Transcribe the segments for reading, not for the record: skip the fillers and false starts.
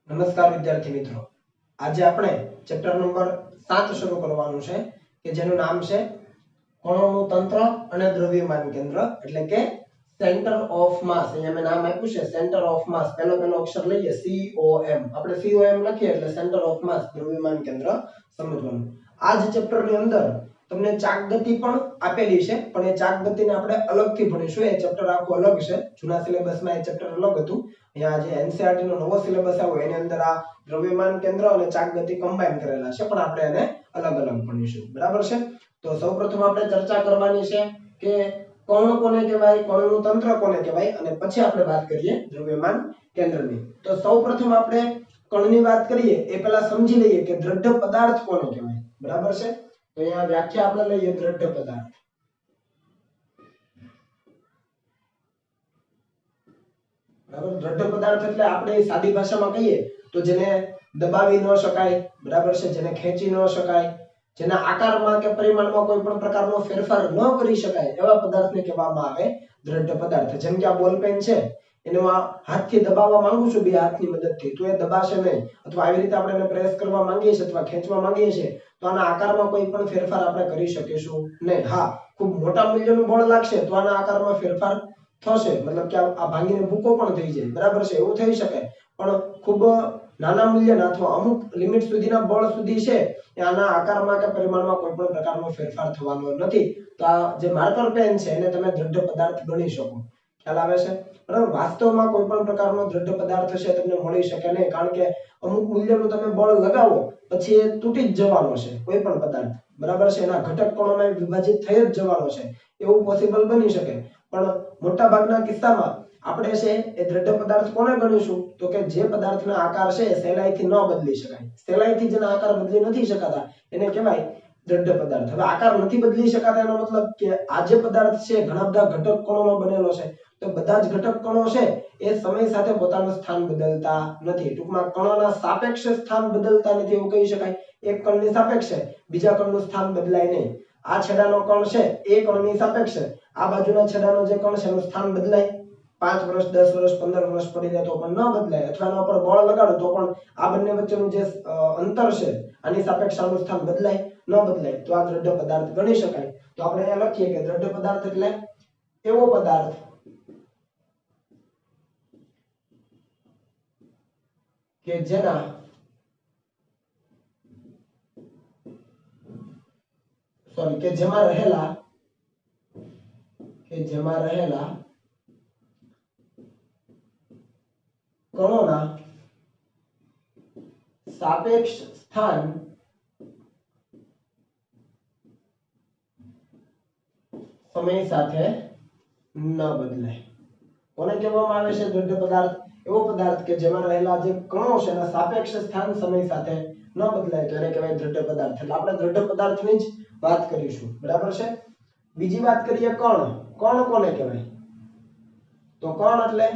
નમસ્કાર વિદ્યાર્થી મિત્રો, આજે આપણે ચેપ્ટર નંબર 7 શરૂ કરવાનું છે કે જેનું નામ છે કણોનું તંત્ર અને દ્રવ્યમાન કેન્દ્ર, એટલે કે સેન્ટર ઓફ માસ. અહીંયા મેં નામ આપ્યું છે સેન્ટર ઓફ માસ. પહેલો અક્ષર લઈએ COM. આપણે COM લખીએ એટલે સેન્ટર ઓફ માસ, દ્રવ્યમાન કેન્દ્ર સમજવાનું. આ જ ચેપ્ટરની અંદર તમને ચાક ગતિ પણ આપેલી છે, પણ એ ચાક ગતિને આપણે અલગથી ભણીશું. એ ચેપ્ટર આખું અલગ છે. જૂના સિલેબસમાં એ ચેપ્ટર અલગ હતું. અહીંયા જે NCERT નો નવો સિલેબસ આવ્યો એની અંદર આ દ્રવ્યમાન કેન્દ્ર અને ચાક ગતિ કમ્બાઈન કરેલા છે, પણ આપણે એને અલગ અલગ ભણીશું. બરાબર છે? તો સૌપ્રથમ આપણે ચર્ચા કરવાની છે કે કણ કોને કહેવાય, કણનું તંત્ર કોને કહેવાય, અને પછી આપણે વાત કરીએ દ્રવ્યમાન કેન્દ્રની. તો સૌપ્રથમ આપણે કણની વાત કરીએ એ પહેલા સમજી લઈએ કે દ્રઢ પદાર્થ કોને કહેવાય. બરાબર છે? તો અહીંયા વ્યાખ્યા આપણે લઈએ દ્રઢ પદાર્થ. બરાબર, દ્રઢ પદાર્થ એટલે આપણે સાદી ભાષામાં કહીએ તો જેને દબાવી ન શકાય, બરાબર છે, જેને ખેંચી ન શકાય, જેના આકારમાં કે પરિમાણમાં કોઈ પણ પ્રકારનો ફેરફાર ન કરી શકાય, એવા પદાર્થને કહેવામાં આવે દ્રઢ પદાર્થ. જેમ કે આ બોલ પેન છે, એને હાથથી દબાવવા માંગુ છું બે હાથની મદદથી, તો એ દબાશે નહીં. અથવા આવી રીતે આપણે એને પ્રેસ કરવા માંગીએ છીએ અથવા ખેંચવા માંગીએ છીએ તો આના આકારમાં કોઈ પણ ફેરફાર આપણે કરી શકીશું નહીં. હા, ખૂબ મોટા મૂલ્યનું બળ લાગશે તો આના આકારમાં ફેરફાર થશે, મતલબ કે આ ભાંગીને ભૂકો પણ થઈ જાય. બરાબર છે, એવું થઈ શકે. પણ ખૂબ નાના મૂલ્યના અથવા અમુક લિમિટ સુધીના બળ સુધી છે એ આના આકારમાં કે પરિમાણમાં કોઈ પણ પ્રકારનો ફેરફાર થવાનો નથી. તો આ જે માર્કર પેન છે એને તમે દ્રઢ પદાર્થ ગણી શકો. ખ્યાલ આવે છે? બરાબર. વાસ્તવમાં કોઈ પણ પ્રકારનો દ્રઢ પદાર્થ છે તમને મળી શકે નહીં, કારણ કે અમુક મૂલ્યનું તમે બળ લગાવો પછી એ તૂટી જ જવાનો છે કોઈ પણ પદાર્થ. બરાબર છે, એના ઘટક કણોમાં વિભાજિત થઈ જ જવાનો છે, એવું પોસિબલ બની શકે. પણ મોટા ભાગના કિસ્સામાં આપણે છે એ દ્રઢ પદાર્થ કોને ગણીશું તો કે જે પદાર્થનો આકાર છે એ સહેલાઈથી ન બદલી શકાય. સહેલાઈથી જેના આકાર બદલી નથી શકાતા એને કહેવાય દ્રઢ પદાર્થ. હવે આકાર નથી બદલી શકાતા એનો મતલબ કે આ જે પદાર્થ છે ઘણા બધા ઘટક કણોનો બનેલો છે, તો બધા જ ઘટક કણો છે એ સમય સાથે પોતાનું સ્થાન બદલતા નથી. ટૂંકમાં કણોના સાપેક્ષ સ્થાન બદલતા નથી એવું કહી શકાય. એક કણની સાપેક્ષે બીજા કણનું સ્થાન બદલાય નહીં. આ છેડાનો કણ છે એ કણની સાપેક્ષે આ બાજુના છેડાનો જે કણ છે એનું સ્થાન બદલાય. 5 વર્ષ 10 વર્ષ 15 વર્ષ પડી જાય તો પણ ન બદલાય, અથવા એના ઉપર બળ લગાડો તો પણ આ બંને વચ્ચેનું જે અંતર છે આની સાપેક્ષે આનું સ્થાન બદલાય ન બદલાય, તો આ દ્રઢ પદાર્થ ગણી શકાય. તો આપણે અહીંયા લખીએ કે દ્રઢ પદાર્થ એટલે એવો પદાર્થ કે જેમાં રહેલા કણોના સાપેક્ષ સ્થાન સમય સાથે ન બદલાય. કોને કહેવામાં આવે છે દ્રઢ પદાર્થ? એવો પદાર્થ કે જેમાં રહેલા જે કણો છે એના સાપેક્ષ સ્થાન સમય સાથે ન બદલાય તો એને કહેવાય દ્રઢ પદાર્થ. એટલે આપણે દ્રઢ પદાર્થની જ વાત કરીશું. બરાબર છે? બીજી વાત કરીએ કણ. કણ કોને કહેવાય? તો કણ એટલે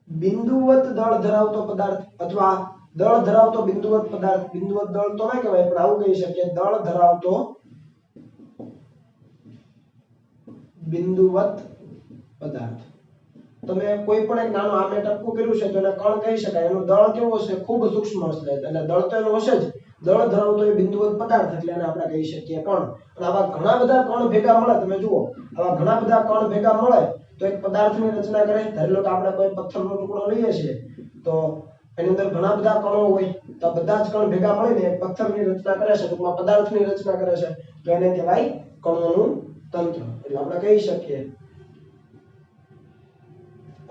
બિંદુવત દળ ધરાવતો પદાર્થ અથવા દળ ધરાવતો બિંદુવત પદાર્થ. બિંદુવત દળ તો ન કહેવાય પણ આવું કહી શકીએ દળ ધરાવતો બિંદુવત પદાર્થ. તમે કોઈ પણ એક નાનું આમે ટપકું કર્યું છે તો એને કણ કહી શકાય. એનું દળ કેવું હશે? ખૂબ સૂક્ષ્મ હશે, એટલે દળ તો એનું હશે જ. દળ ધરાવતો એ બિંદુવત પદાર્થ એટલે એને આપણે કહી શકીએ કણ. અને આવા ઘણા બધા કણ ભેગા મળે, તમે જુઓ આવા ઘણા બધા કણ ભેગા મળે તો એક પદાર્થની રચના કરે. ધારી લો કે આપણે કોઈ પથ્થરનો ટુકડો લઈએ છીએ તો એની અંદર ઘણા બધા કણો હોય, તો બધા જ કણ ભેગા મળીને એક પથ્થરની રચના કરે છે, ટૂંકમાં પદાર્થની રચના કરે છે, તો એને કહેવાય કણોનું તંત્ર. એટલે આપણે કહી શકીએ,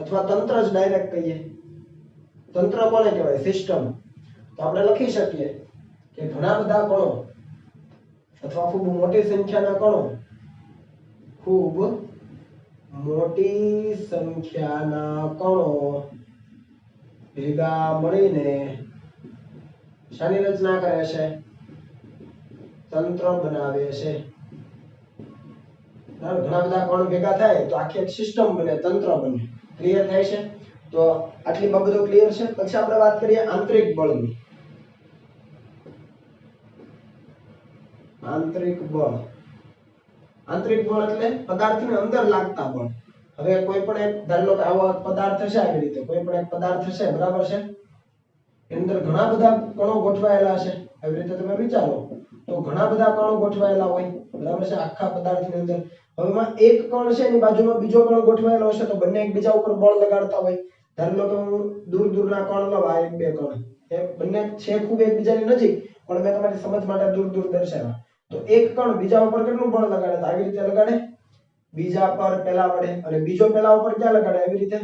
અથવા તંત્ર જ ડાયરેક્ટ કહીએ. તંત્ર કોને કહેવાય? સિસ્ટમ. તો આપણે લખી શકીએ કે ઘણા બધા કણો અથવા ખૂબ મોટી સંખ્યાના કણો, ખૂબ મોટી સંખ્યાના કણો ભેગા મળીને શાની રચના કરે છે? તંત્ર બનાવે છે. ઘણા બધા કણ ભેગા થાય તો આખી એક સિસ્ટમ બને, તંત્ર બને. ક્લિયર થાય છે? તો આટલી બાબતો ક્લિયર છે. પછી આપણે વાત કરીએ આંતરિક બળની. આંતરિક બળ આંતરિક બળ એટલે પદાર્થની અંદર લાગતા બળ. હવે કોઈ પણ એક ધારી લો કે આવો એક પદાર્થ છે, આવી રીતે કોઈ પણ એક પદાર્થ છે, બરાબર છે, એની અંદર ઘણા બધા કણો ગોઠવાયેલા છે, આવી રીતે તમે વિચારો તો ઘણા બધા કણો ગોઠવાયેલા હોય, બરાબર છે, આખા પદાર્થની અંદર. હવે એમાં એક કણ છે એની બાજુમાં બીજો કણ ગોઠવાયેલો હશે તો બંને એકબીજા ઉપર બળ લગાડતા હોય. ધારી લો કે હું દૂર દૂરના કણ લઉં, આ એક બે કણ એ બંને છે ખૂબ એકબીજાની નજીક, પણ મેં તમારી સમજ માટે દૂર દૂર દર્શાવ્યા. તો એક કણ બીજા ઉપર કેટલું બળ લગાડે? તો આવી રીતે લગાડે, બીજા પર પેલા વડે, અને બીજો પેલા ઉપર ક્યાં લગાડે? આવી રીતે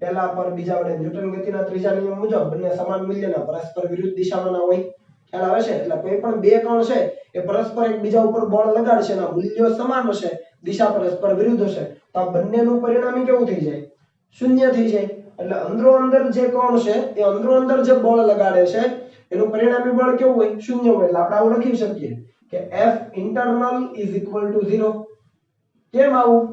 પેલા પર બીજા વડે. ન્યૂટન ગતિના ત્રીજા નિયમ મુજબ બંને સમાન મૂલ્યના પરસ્પર વિરુદ્ધ દિશામાં ના હોય. ખ્યાલ આવે છે? એટલે કોઈ પણ બે કણ છે એ પરસ્પર એકબીજા ઉપર બળ લગાડશે, એના મૂલ્યો સમાન હશે, દિશા પરસ્પર વિરુદ્ધ હશે, તો આ બંનેનું પરિણામી કેવું થઈ જાય? શૂન્ય થઈ જાય. એટલે અંદરો અંદર જે કણ છે એ અંદરો અંદર જે બળ લગાડે છે એનું પરિણામી બળ કેવું હોય? શૂન્ય હોય. એટલે આપણે આવું લખી શકીએ કે F internal is equal to 0. કેમ આવું?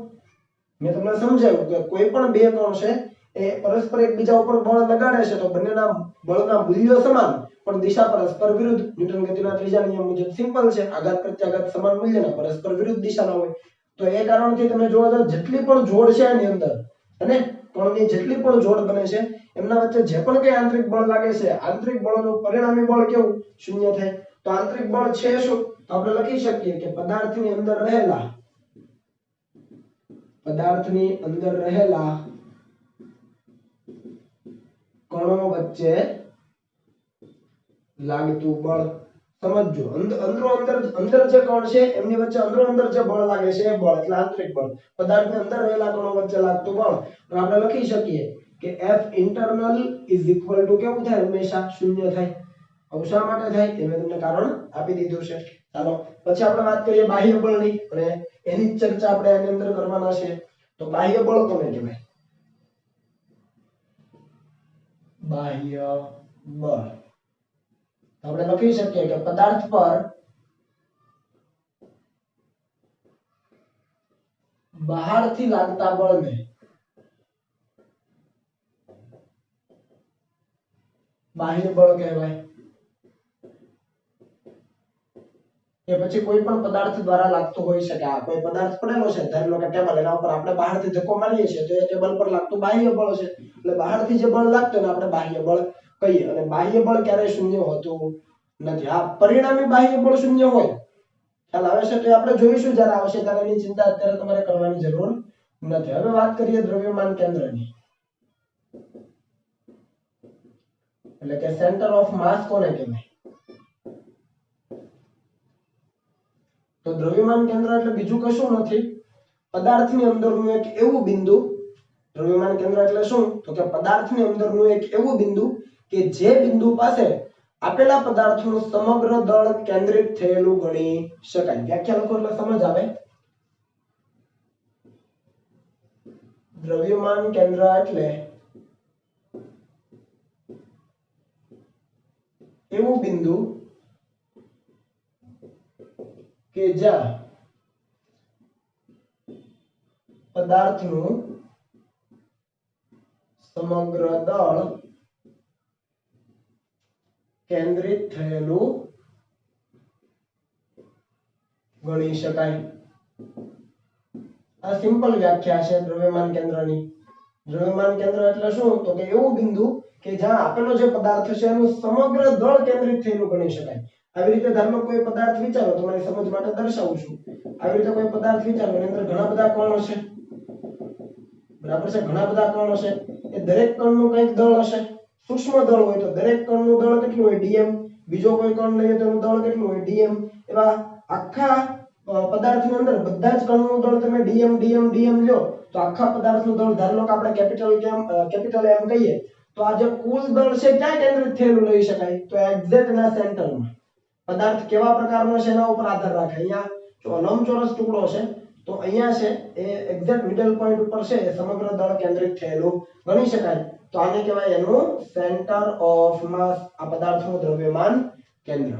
મેં તમને સમજાવ્યું કે કોઈ પણ બે કણ છે એ પરસ્પર એકબીજા ઉપર બળ લગાડે છે તો બંનેના બળના મૂલ્યો સમાન પણ દિશા પરસ્પર વિરુદ્ધ. ન્યૂટન ગતિના ત્રીજા નિયમ મુજબ સિમ્પલ છે, આઘાત પ્રત્યાઘાત સમાન મૂલ્યના પરસ્પર વિરુદ્ધ દિશાના હોય. તો એ કારણથી તમે જોવો તો જેટલી પણ જોડ છે એની અંદર અને કણની જેટલી પણ જોડ બને છે એમના વચ્ચે જે પણ કઈ આંતરિક બળ લાગે છે, આંતરિક બળનું પરિણામી બળ કેવું? શૂન્ય થાય. તો આંતરિક બળ છે શું? તો આપણે લખી શકીએ કે પદાર્થની અંદર રહેલા કણો વચ્ચે લાગતું બળ. સમજો, અંદર જે કણ છે એમની વચ્ચે અંદર જે બળ લાગે છે એ બળ એટલે આંતરિક બળ. પદાર્થની અંદર રહેલા કણો વચ્ચે લાગતું બળ તો આપણે લખી શકીએ કે F internal is equal to કેવું થાય? હંમેશા શૂન્ય થાય. હવે શા માટે થાય એ મેં તમને કારણ આપી દીધું છે. ચાલો પછી આપણે વાત કરીએ બાહ્ય બળની, અને એની જ ચર્ચા આપણે આની અંદર કરવાના છે. તો બાહ્ય બળ કોને કહેવાય? બાહ્ય બળ આપણે લખી શકીએ કે પદાર્થ પર બહારથી લાગતા બળને બાહ્ય બળ કહેવાય. કે પછી કોઈ પણ પદાર્થ દ્વારા લાગતું હોઈ શકે. આ કોઈ પદાર્થ પડેલો છે, ધારી લો કે ટેબલ, એના ઉપર આપણે બહારથી ધક્કો મારીએ છીએ તો એ ટેબલ પર લાગતું બાહ્ય બળ છે. એટલે બહારથી જે બળ લાગતું ને આપણે બાહ્ય બળ કહીએ. અને બાહ્ય બળ ક્યારેય શૂન્ય હોતું નથી. આ પરિણામી બાહ્ય બળ શૂન્ય હોય, ખ્યાલ આવે છે? તો આપણે જોઈશું જ્યારે આવશે ત્યારે, એની ચિંતા અત્યારે તમારે કરવાની જરૂર નથી. હવે વાત કરીએ દ્રવ્યમાન કેન્દ્રની, એટલે કે સેન્ટર ઓફ માસ કોને કહેવાય? તો દ્રવ્યમાન કેન્દ્ર એટલે બીજું કશું નથી, પદાર્થની અંદરનું એક એવું બિંદુ. દ્રવ્યમાન કેન્દ્ર એટલે શું? તો કે પદાર્થની અંદરનું એક એવું બિંદુ કે જે બિંદુ પાસે આપેલા પદાર્થનું સમગ્ર દળ કેન્દ્રિત થયેલું ગણી શકાય. વ્યાખ્યા લખો એટલે સમજ આવે. દ્રવ્યમાન કેન્દ્ર એટલે એવું બિંદુ કે જ્યાં પદાર્થનું સમગ્ર દળ કેન્દ્રિત થયેલું ગણી શકાય. આ સિમ્પલ વ્યાખ્યા છે દ્રવ્યમાન કેન્દ્રની. દ્રવ્યમાન કેન્દ્ર એટલે શું? તો કે એવું બિંદુ કે જ્યાં આપેલો જે પદાર્થ છે એનું સમગ્ર દળ કેન્દ્રિત થયેલું ગણી શકાય. આવી રીતે ધારો કોઈ પદાર્થ વિચારો, તમારી સમજ માટે દર્શાવું છું. આવી રીતે કોઈ પદાર્થ વિચારો, એની અંદર ઘણા બધા કણો છે, બરાબર છે, ઘણા બધા કણો છે. એ દરેક કણનું કંઈક દળ હશે. સૂક્ષ્મ દળ હોય તો દરેક કણનું દળ કેટલું હોય? dm. બીજો કોઈ કણ લઈએ તો એનું દળ કેટલું હોય? dm. એવા આખા પદાર્થની અંદર બધા જ કણનું દળ તમે dm લ્યો તો આખા પદાર્થનું દળ, ધારો કે આપણે કેપિટલ M કહીએ તો આ જે કુલ દળ છે ક્યાં કેન્દ્રિત થયેલું લઈ શકાય? તો એક્ઝેક્ટ ના સેન્ટરમાં. પદાર્થ કેવા પ્રકારનો છે એના ઉપર આધાર રાખે. અહીંયા જો લંબચોરસ ટુકડો છે તો અહીંયા છે એ એક્ઝેક્ટ મિડલ પોઈન્ટ ઉપર છે એ સમગ્ર દળ કેન્દ્રિત થયેલું ગણી શકાય. તો આને કહેવાય એનું સેન્ટર ઓફ માસ. આ પદાર્થનું દ્રવ્યમાન કેન્દ્ર.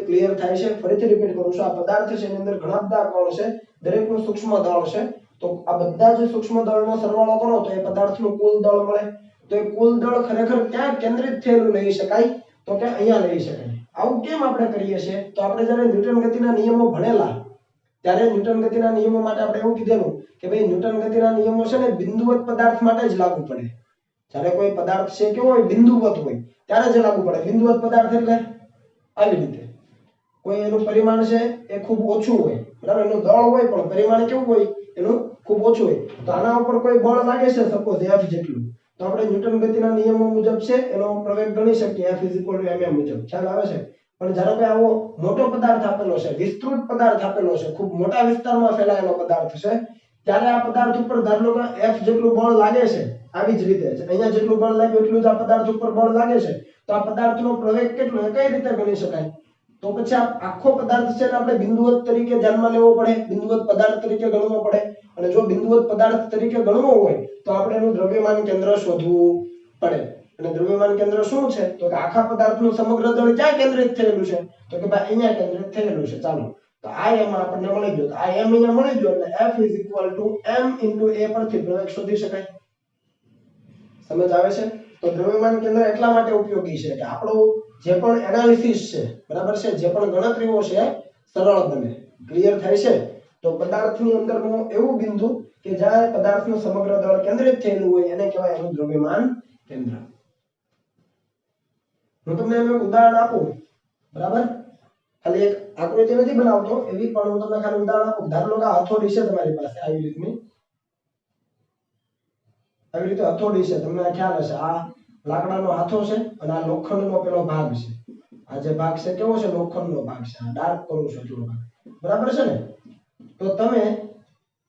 ક્લિયર થાય છે? ફરીથી રિપીટ કરું છું. આ પદાર્થ છે એની અંદર ઘણા બધા કણ છે, દરેકનું સૂક્ષ્મ દળ છે. તો આ બધા જ સૂક્ષ્મ દળનો સરવાળો કરો તો એ પદાર્થનું કુલ દળ મળે. તો એ કુલ દળ ખરેખર ક્યાં કેન્દ્રિત થયેલું લઈ શકાય? તો કે અહીંયા લઈ શકાય. આવું કેમ આપણે કરીએ છીએ? તો આપણે જ્યારે ન્યૂટન ગતિના નિયમો ભણેલા ત્યારે ન્યૂટન ગતિના નિયમો માટે આપણે એવું કીધેલું કે ભાઈ ન્યૂટન ગતિના નિયમો છે ને બિંદુવત પદાર્થ માટે જ લાગુ પડે. જ્યારે કોઈ પદાર્થ છે કેવો હોય બિંદુવત હોય ત્યારે જ લાગુ પડે. બિંદુવત પદાર્થ એટલે આવી રીતે કોઈ એનું પરિમાણ છે એ ખૂબ ઓછું હોય, બરાબર, એનું દળ હોય પણ પરિમાણ કેવું હોય એનું ખૂબ ઓછું હોય. તો આના ઉપર કોઈ બળ લાગે છે સપોઝ F જેટલું, તો આપણે ન્યૂટન ગતિના નિયમો મુજબ છે એનો પ્રવેગ ગણી શકીએ F m મુજબ. ખ્યાલ આવે છે? પણ જ્યારે કોઈ આવો મોટો પદાર્થ આપેલો છે, વિસ્તૃત પદાર્થ આપેલો છે, ખૂબ મોટા વિસ્તારમાં ફેલાયેલો પદાર્થ છે, ત્યારે આ પદાર્થ ઉપર ધારો કે F જેટલું બળ લાગે છે, આવી જ રીતે અહીંયા જેટલું બળ લાગ્યું એટલું જ આ પદાર્થ ઉપર બળ લાગે છે, તો આ પદાર્થનો પ્રવેગ કેટલો એ કઈ રીતે ગણી શકાય? તો પછી આ આખો પદાર્થ છે આપણે બિંદુવત તરીકે ધ્યાનમાં લેવો પડે, બિંદુવત પદાર્થ તરીકે ગણવો પડે. અને જો બિંદુવત પદાર્થ તરીકે ગણવો હોય તો આપણે એનું દ્રવ્યમાન કેન્દ્ર શોધવું પડે. અને દ્રવ્યમાન કેન્દ્ર શું છે? તો કે આખા પદાર્થનું સમગ્ર દળ ક્યાં કેન્દ્રિત થયેલું છે? તો કે ભાઈ અહીંયા કેન્દ્રિત થયેલું છે. ચાલો, તો આ m આપણને મળી ગયો. તો આ m અહીંયા મળી ગયો એટલે F m * a પરથી પ્રવેગ શોધી શકાય. સમજ આવે છે? તો દ્રવ્યમાન કેન્દ્ર એટલા માટે ઉપયોગી છે કે આપણું જે પણ એનાલિસિસ છે, બરાબર છે, જે પણ ગણતરીઓ છે સરળ બને. ક્લિયર થાય છે? તો પદાર્થની અંદરનું એવું બિંદુ કે જ્યાં પદાર્થનું સમગ્ર દળ કેન્દ્રિત થયેલું હોય એને કહેવાય એનું દ્રવ્યમાન કેન્દ્ર. હું તમને એનું ઉદાહરણ આપું, બરાબર, ખાલી એક આકૃતિ નથી બનાવતો એવી, પણ હું તમને ખાલી ઉદાહરણ આપું. ધારો કે હથોડી છે તમારી પાસે આવી રીતની, આવી રીતે હથોડી છે, તમને ખ્યાલ હશે આ લાકડાનો હાથો છે અને આ લોખંડનો પેલો ભાગ છે. આ જે ભાગ છે કેવો છે? લોખંડનો ભાગ છે. આ ડાર્ક કરું છું એટલો ભાગ, બરાબર છે ને? તો તમે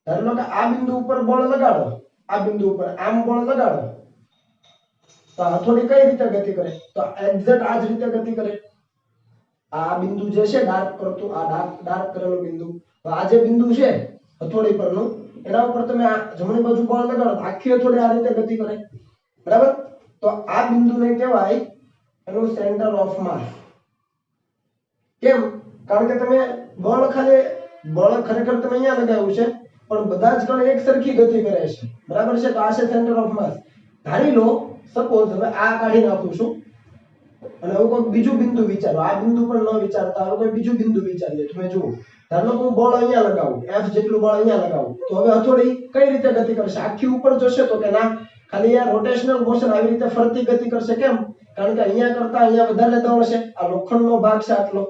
ધારો કે આ બિંદુ ઉપર બળ લગાડો, આ બિંદુ ઉપર આમ બળ લગાડો, તો હથોડી કઈ રીતે ગતિ કરે? તો એક્ઝેક્ટ આ જ રીતે ગતિ કરે. આ બિંદુ જે છે ડાર્ક કરતું, આ ડાર્ક કરેલું બિંદુ, તો આ જે બિંદુ છે હથોડી પરનું, એના ઉપર તમે આ જમણી બાજુ બળ લગાડો તો આખી હથોડી આ રીતે ગતિ કરે, બરાબર? તો આ બિંદુને કહેવાય એનું સેન્ટર ઓફ માસ. કેમ? કારણ કે તમે બળ ખરેખર તમે અહીંયા લગાવ્યું છે પણ બધા જ કણ એક સરખી ગતિ કરે છે, બરાબર છે? તો આ છે સેન્ટર ઓફ માસ. ધારી લો સપોઝ હવે આ કાઢી નાખું છું અને હવે કોઈ બીજું બિંદુ વિચારો, આ બિંદુ પણ ન વિચારતા હવે કોઈ બીજું બિંદુ વિચારીએ. તમે જુઓ, ધારો કે હું બળ અહીંયા લગાવું, F જેટલું બળ અહીંયા લગાવું, તો હવે હથોડી કઈ રીતે ગતિ કરશે? આખી ઉપર જશે? તો કે ના, ખાલી આ રોટેશનલ મોશન આવી રીતે ફરતી ગતિ કરશે. કેમ? કારણ કે અહીંયા કરતા અહીંયા વધારે દળ છે. આ લોખંડનો ભાગ છે આટલો,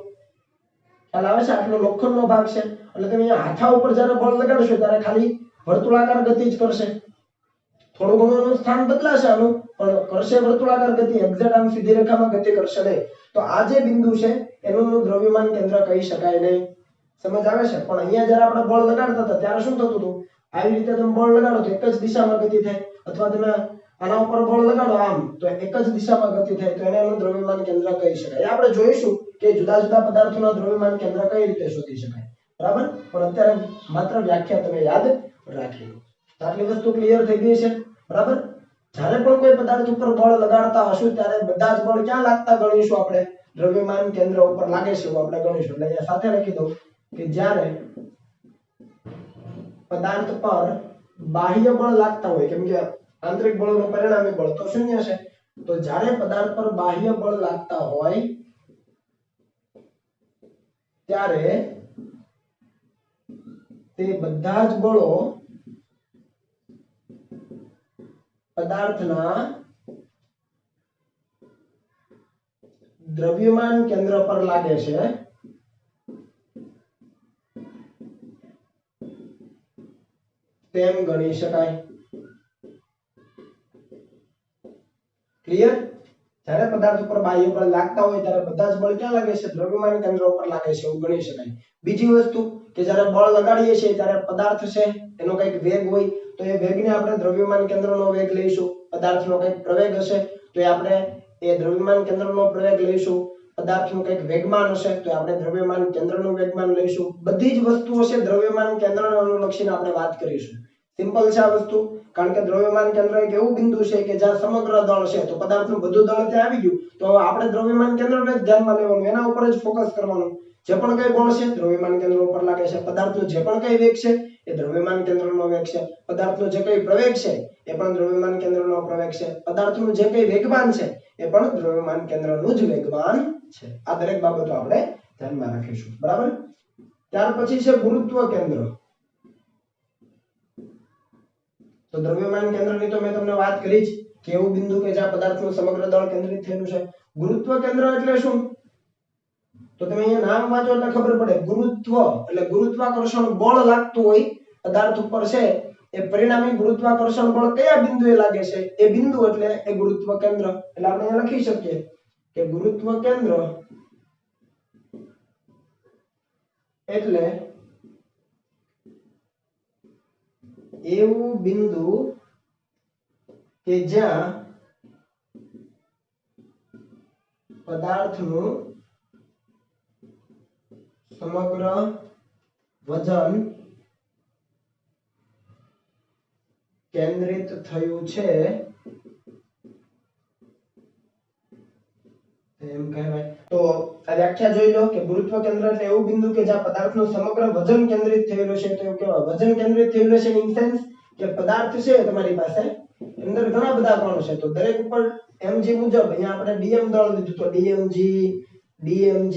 ખ્યાલ આવે છે? આટલો લોખંડનો ભાગ છે એટલે તમે અહીંયા હાથા ઉપર જ્યારે બળ લગાડશો ત્યારે ખાલી વર્તુળાકાર ગતિ જ કરશે. થોડું ઘણું એનું સ્થાન બદલાશે આનું, પણ કરશે વર્તુળાકાર ગતિ, એક્ઝેક્ટ આમ સીધી રેખામાં ગતિ કરશે નહીં. તો આ જે બિંદુ છે એનું દ્રવ્યમાન કેન્દ્ર કહી શકાય નહીં. સમજ આવે છે? પણ અહીંયા જ્યારે આપણે બળ લગાડતા હતા ત્યારે શું થતું હતું? આવી રીતે તમે બળ લગાડો તો એક જ દિશામાં ગતિ થાય, અથવા તમે આના ઉપર બળ લગાડો આમ તો એક જ દિશામાં ગતિ થાય, તો એને એનું દ્રવ્યમાન કેન્દ્ર કહી શકાય. આપણે જોઈશું કે જુદા જુદા પદાર્થોના દ્રવ્યમાન કેન્દ્ર કઈ રીતે શોધી શકાય, બરાબર? પણ અત્યારે માત્ર વ્યાખ્યા તમે યાદ રાખી લો. આટલી વસ્તુ ક્લિયર થઈ ગઈ છે, બરાબર? જ્યારે પણ કોઈ પદાર્થ ઉપર બળ લગાડતા હશું ત્યારે બધા જ બળ ક્યાં લાગતા ગણીશું આપણે? દ્રવ્યમાન કેન્દ્ર ઉપર લાગે છે એવું આપણે ગણીશું. એટલે અહીંયા સાથે લખી દઉં કે જ્યારે પદાર્થ પર બાહ્ય બળ લાગતા હોય, કેમ કે આંતરિક બળનું પરિણામી બળ તો શૂન્ય છે, તો જ્યારે પદાર્થ પર બાહ્ય બળ લાગતા હોય ત્યારે તે બધા જ બળો પદાર્થના દ્રવ્યમાન કેન્દ્ર પર લાગે છે તેમ ગણી શકાય. ક્લિયર? જ્યારે પદાર્થ ઉપર બાહ્ય બળ લાગતા હોય ત્યારે બધા જ બળ ક્યાં લાગે છે? દ્રવ્યમાન કેન્દ્ર ઉપર લાગે છે એવું ગણી શકાય. બીજી વસ્તુ કે જ્યારે બળ લગાડીએ છીએ ત્યારે પદાર્થ છે એનો કંઈક વેગ હોય, તો એ વેગને આપણે દ્રવ્યમાન કેન્દ્રનો વેગ લઈશું. પદાર્થનો કંઈક પ્રવેગ હશે તો એ આપણે એ દ્રવ્યમાન કેન્દ્રનો પ્રવેગ લઈશું. પદાર્થનું કંઈક વેગમાન હશે તો આપણે દ્રવ્યમાન કેન્દ્રનું વેગમાન લઈશું. બધી જ વસ્તુઓ છે દ્રવ્યમાન કેન્દ્રને અનુલક્ષીને આપણે વાત કરીશું. સિમ્પલ છે આ વસ્તુ, કારણ કે દ્રવ્યમાન કેન્દ્ર એક એવું બિંદુ છે કે જ્યાં સમગ્ર દળ છે, તો પદાર્થનું બધું દળ ત્યાં આવી ગયું, તો આપણે દ્રવ્યમાન કેન્દ્રને જ ધ્યાનમાં લેવાનું, એના ઉપર જ ફોકસ કરવાનું. જે પણ કઈ બળ છે દ્રવ્યમાન કેન્દ્ર ઉપર લાગે છે, પદાર્થનો જે પણ કઈ વેગ છે એ દ્રવ્યમાન કેન્દ્રનો વેગ છે, પદાર્થનો જે કઈ પ્રવેગ છે એ પણ દ્રવ્યમાન કેન્દ્રનો પ્રવેગ છે, પદાર્થનું જે કઈ વેગમાન છે એ પણ દ્રવ્યમાન કેન્દ્રનું જ વેગમાન છે. આ દરેક બાબતો આપણે ધ્યાનમાં રાખીશું, બરાબર? ત્યાર પછી છે ગુરુત્વ કેન્દ્ર। તો દ્રવ્યમાન કેન્દ્રની તો મેં તમને વાત કરી જ કે એવું બિંદુ કે જ્યાં પદાર્થનું સમગ્ર દળ કેન્દ્રિત થયેલું છે। ગુરુત્વ કેન્દ્ર એટલે શું? તો તમે અહીંયા નામ વાંચો એટલે ખબર પડે। ગુરુત્વ એટલે ગુરુત્વાકર્ષણ બળ લાગતું હોય પદાર્થ ઉપર છે એ પરિણામી ગુરુત્વાકર્ષણ બળ કયા બિંદુએ લાગે છે એ બિંદુ એટલે એ ગુરુત્વ કેન્દ્ર। એટલે આપણે અહીંયા લખી શકીએ કે ગુરુત્વ કેન્દ્ર એટલે એવું બિંદુ કે જ્યાં પદાર્થનું સમગ્ર વજન કેન્દ્રિત થયું છે એમ કહેવાય। તો આ વ્યાખ્યા જોઈ લો કે ગુરુત્વ કેન્દ્ર એટલે એવું બિંદુ કે જ્યાં પદાર્થનું સમગ્ર વજન કેન્દ્રિત થયેલું છે। તો એવું કહેવાય વજન કેન્દ્રિત થયેલું છે ઇન સેન્સ કે પદાર્થ છે તમારી પાસે અંદર ઘણા બધા કણો છે તો દરેક ઉપર mg મુજબ અહીંયા આપણે dm દળ લીધું તો dmg dmg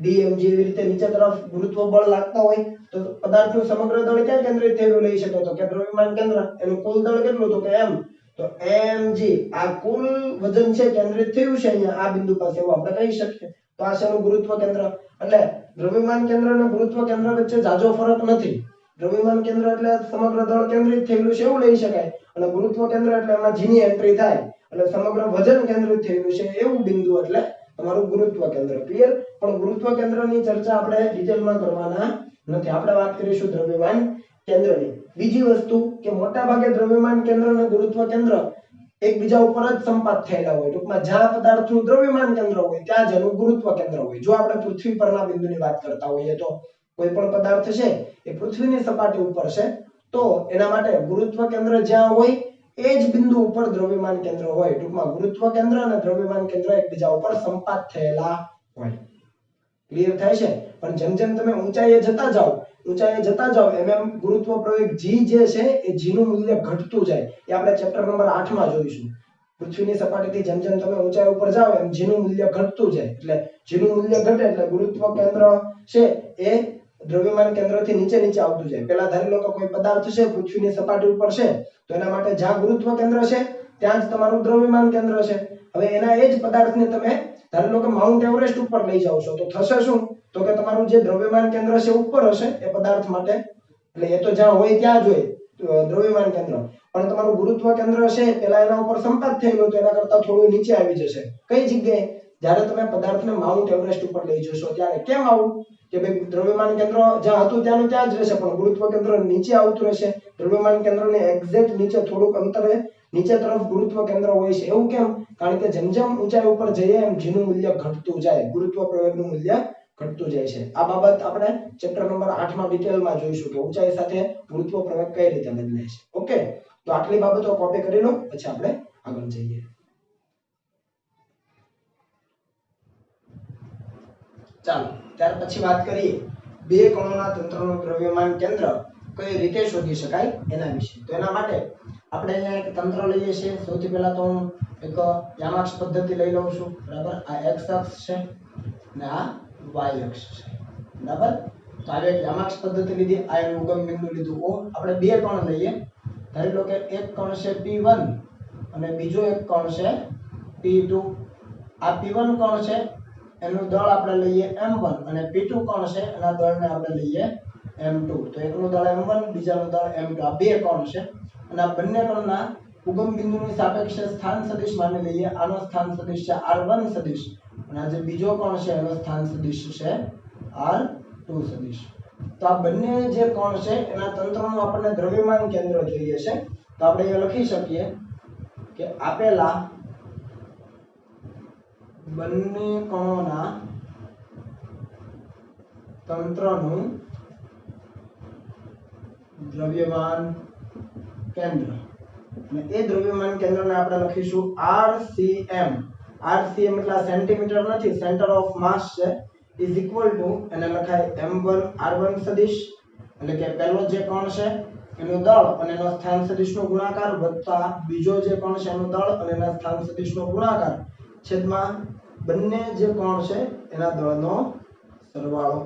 dmg એવી રીતે નીચે તરફ ગુરુત્વ બળ લાગતા હોય તો પદાર્થનું સમગ્ર દળ ક્યાં કેન્દ્રિત થયેલું લઈ શકો તો કે દ્રવ્યમાન કેન્દ્ર। એનું કુલ દળ કેટલું તો કે m તો mg આ કુલ વજન છે કેન્દ્રિત થયું છે અહીંયા આ બિંદુ પાસે એવું આપણે કહી શકીએ। તો આ છે ગુરુત્વ કેન્દ્ર। એટલે દ્રવ્યમાન કેન્દ્ર અને ગુરુત્વ કેન્દ્ર વચ્ચે જાજો ફરક નથી। દ્રવ્યમાન કેન્દ્ર એટલે સમગ્ર દળ કેન્દ્રિત થયેલું છે એવું લઈ શકાય અને ગુરુત્વ કેન્દ્ર એટલે એમાં જીની એન્ટ્રી થાય એટલે સમગ્ર વજન કેન્દ્રિત થયેલું છે એવું બિંદુ એટલે તમારું ગુરુત્વ કેન્દ્ર। ક્લિયર? પણ ગુરુત્વ કેન્દ્રની ચર્ચા આપણે ડિટેલમાં કરવાના નથી। આપણે વાત કરીશું દ્રવ્યમાન કેન્દ્રની। બીજી વસ્તુ કે મોટા ભાગે દ્રવ્યમાન કેન્દ્ર અને ગુરુત્વ કેન્દ્ર એકબીજા ઉપર જ સંપાત થયેલા હોય। ટૂંકમાં જ્યાં પદાર્થનું દ્રવ્યમાન કેન્દ્ર હોય ત્યાં જ એનું ગુરુત્વ કેન્દ્ર હોય। જો આપણે પૃથ્વી પરના બિંદુની વાત કરતા હોઈએ તો કોઈ પણ પદાર્થ છે એ પૃથ્વીની સપાટી ઉપર છે તો એના માટે ગુરુત્વ કેન્દ્ર જ્યાં હોય એ જ બિંદુ ઉપર દ્રવ્યમાન કેન્દ્ર હોય। ટૂંકમાં ગુરુત્વ કેન્દ્ર અને દ્રવ્યમાન કેન્દ્ર એકબીજા ઉપર સંપાત થયેલા હોય। ક્લિયર થાય છે? પણ જેમ જેમ તમે ઊંચાઈએ જતા જાઓ એમ એમ ગુરુત્વ પ્રવેગ g જે છે એ g નું મૂલ્ય ઘટતું જાય। એ આપણે ચેપ્ટર નંબર 8 માં જોઈશું। પૃથ્વીની સપાટીથી જેમ જેમ તમે ઊંચાઈ ઉપર જાઓ એમ g નું મૂલ્ય ઘટતું જાય। એટલે g નું મૂલ્ય ઘટે એટલે ગુરુત્વ કેન્દ્ર છે એ દ્રવ્યમાન કેન્દ્રથી નીચે નીચે આવતું જાય। પહેલા ધારી લો કે કોઈ પદાર્થ છે પૃથ્વીની સપાટી ઉપર છે તો એના માટે જ્યાં ગુરુત્વ કેન્દ્ર છે ત્યાં જ તમારું દ્રવ્યમાન કેન્દ્ર છે। હવે એના એ જ પદાર્થને તમે ધારી લો કે માઉન્ટ એવરેસ્ટ ઉપર લઈ જાવ છો તો થશે શું તો કે તમારું જે દ્રવ્યમાન કેન્દ્ર છે ઉપર હશે એ પદાર્થ માટે એટલે એ તો જ્યાં હોય ત્યાં જ હોય દ્રવ્યમાન કેન્દ્ર પણ તમારું ગુરુત્વ કેન્દ્ર છે પેલા એના ઉપર સંપાત થયેલું તો એના કરતા થોડું નીચે આવી જશે। કઈ જગ્યાએ? જ્યારે તમે પદાર્થને માઉન્ટ એવરેસ્ટ ઉપર લઈ જશો ત્યારે। કેમ આવું? કે ભાઈ દ્રવ્યમાન કેન્દ્ર જ્યાં હતું ત્યાંનું ત્યાં જ રહેશે પણ ગુરુત્વ કેન્દ્ર નીચે આવતું રહેશે। દ્રવ્યમાન કેન્દ્રની એક્ઝેક્ટ નીચે થોડુંક અંતરે નીચે તરફ ગુરુત્વ કેન્દ્ર હોય છે। એવું કેમ? કારણ કે જેમ જેમ ઊંચાઈ ઉપર જઈએ એમ g નું મૂલ્ય ઘટતું જાય, ગુરુત્વ પ્રવેગનું મૂલ્ય ઘટતું જાય છે। આ બાબત આપણે ચેપ્ટર નંબર 8 માં ડિટેલમાં જોઈશું કે ઊંચાઈ સાથે ગુરુત્વ પ્રવેગ કઈ રીતે બદલાય છે। ઓકે, તો આટલી બાબતો કોપી કરી લો પછી આપણે આગળ જઈએ। ચાલો ત્યાર પછી વાત કરીએ બે કણોના તંત્રનું દ્રવ્યમાન કેન્દ્ર કઈ રીતે શોધી શકાય એના વિશે। તો એના માટે આપણે અહીંયા એક તંત્ર લઈએ છીએ। સૌથી પહેલા તો હું એક યામાક્ષ પદ્ધતિ લઈ લઉં છું, બરાબર। આ x અક્ષ છે અને આ y અક્ષ છે, બરાબર। તો આ એક યામાક્ષ પદ્ધતિ લીધી, આ એનું ઉગમ બિંદુ લીધું O। આપણે બે કણ લઈએ, ધારી લો કે એક કણ છે P1 અને બીજો એક કણ છે P2। આ P1 કણ છે એનું દળ આપણે લઈએ m1 અને P2 કણ છે એના દળને આપણે લઈએ m2। તો એકનું દળ m1 બીજાનું દળ m2 આ બે કણ છે અને આ બંને કણના ઉગમ બિંદુની સાપેક્ષે સ્થાન સદિશ માની લઈએ। આનો સ્થાન સદિશ છે r1 સદિશ અને આ જે બીજો કણ છે એનો સ્થાન સદિશ છે r2 સદિશ। તો આ બંને જે કણ છે એના તંત્રનું આપણને દ્રવ્યમાન કેન્દ્ર જોઈએ છે। તો આપણે અહીંયા લખી શકીએ કે આપેલા બંને કણોના તંત્રનું દ્રવ્યમાન કેન્દ્ર અને એ દ્રવ્યમાન કેન્દ્રને આપણે લખીશું RCM। RCM એટલે સેન્ટીમીટર નથી, સેન્ટર ઓફ માસ છે, ઇઝ ઇક્વલ ટુ એને લખાય m1 r1 સદિશ એટલે કે પહેલો જે કણ છે એનું દળ અને એનો સ્થાન સદિશનો ગુણાકાર વત્તા બીજો જે કણ છે એનું દળ અને એના સ્થાન સદિશનો ગુણાકાર છેદમાં બંને જે કણ છે એના દળનો સરવાળો।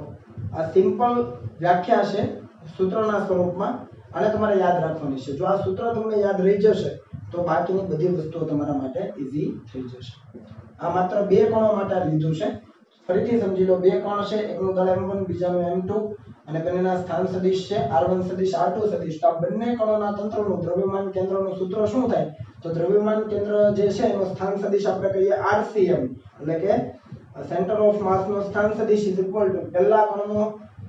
આ સિમ્પલ વ્યાખ્યા છે સૂત્રના સ્વરૂપમાં, આને તમારે યાદ રાખવાની છે. જો આ સૂત્ર તમને યાદ રહી જશે તો બાકીની બધી વસ્તુઓ તમારા માટે ઈઝી થઈ જશે. આ માત્ર બે કણો માટે લીધું છે. ફરીથી સમજી લો, બે કણ છે, એકનું દળ m1 બીજાનું m2 અને બંનેના સ્થાન સદિશ છે r1 સદિશ r2 સદિશ. તો આ બંને કણોના તંત્રનું દ્રવ્યમાન કેન્દ્રનું સૂત્ર શું થાય? તો દ્રવ્યમાન કેન્દ્ર જે છે એનો સ્થાન સદિશ આપણે કહીએ RCM, એટલે કે સેન્ટર ઓફ માસ નો સ્થાન સદિશ ઇઝ ઇક્વલ ટુ પહેલા કણનો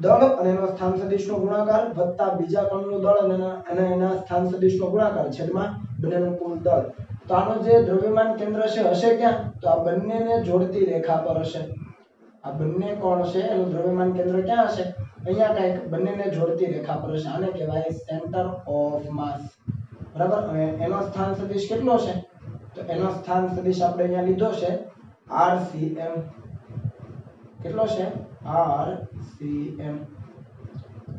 દળ અને એનો સ્થાન સદિશનો ગુણાકાર વત્તા બીજા કણનું દળ અને એના સ્થાન સદિશનો ગુણાકાર છેદમાં બંનેનું કુલ દળ. તો આનો જે દ્રવ્યમાન કેન્દ્ર છે હશે ક્યાં? તો આ બંનેને જોડતી રેખા પર હશે. આ બંને કોણ છે એનું દ્રવ્યમાન કેન્દ્ર ક્યાં હશે? અહીંયા કંઈક બંનેને જોડતી રેખા પર હશે. આને કહેવાય સેન્ટર ઓફ માસ. બરાબર. અને એનો સ્થાન સદિશ કેટલો છે? તો એનો સ્થાન સદિશ આપણે અહીંયા લીધો છે RCM. કેટલો છે? RCM.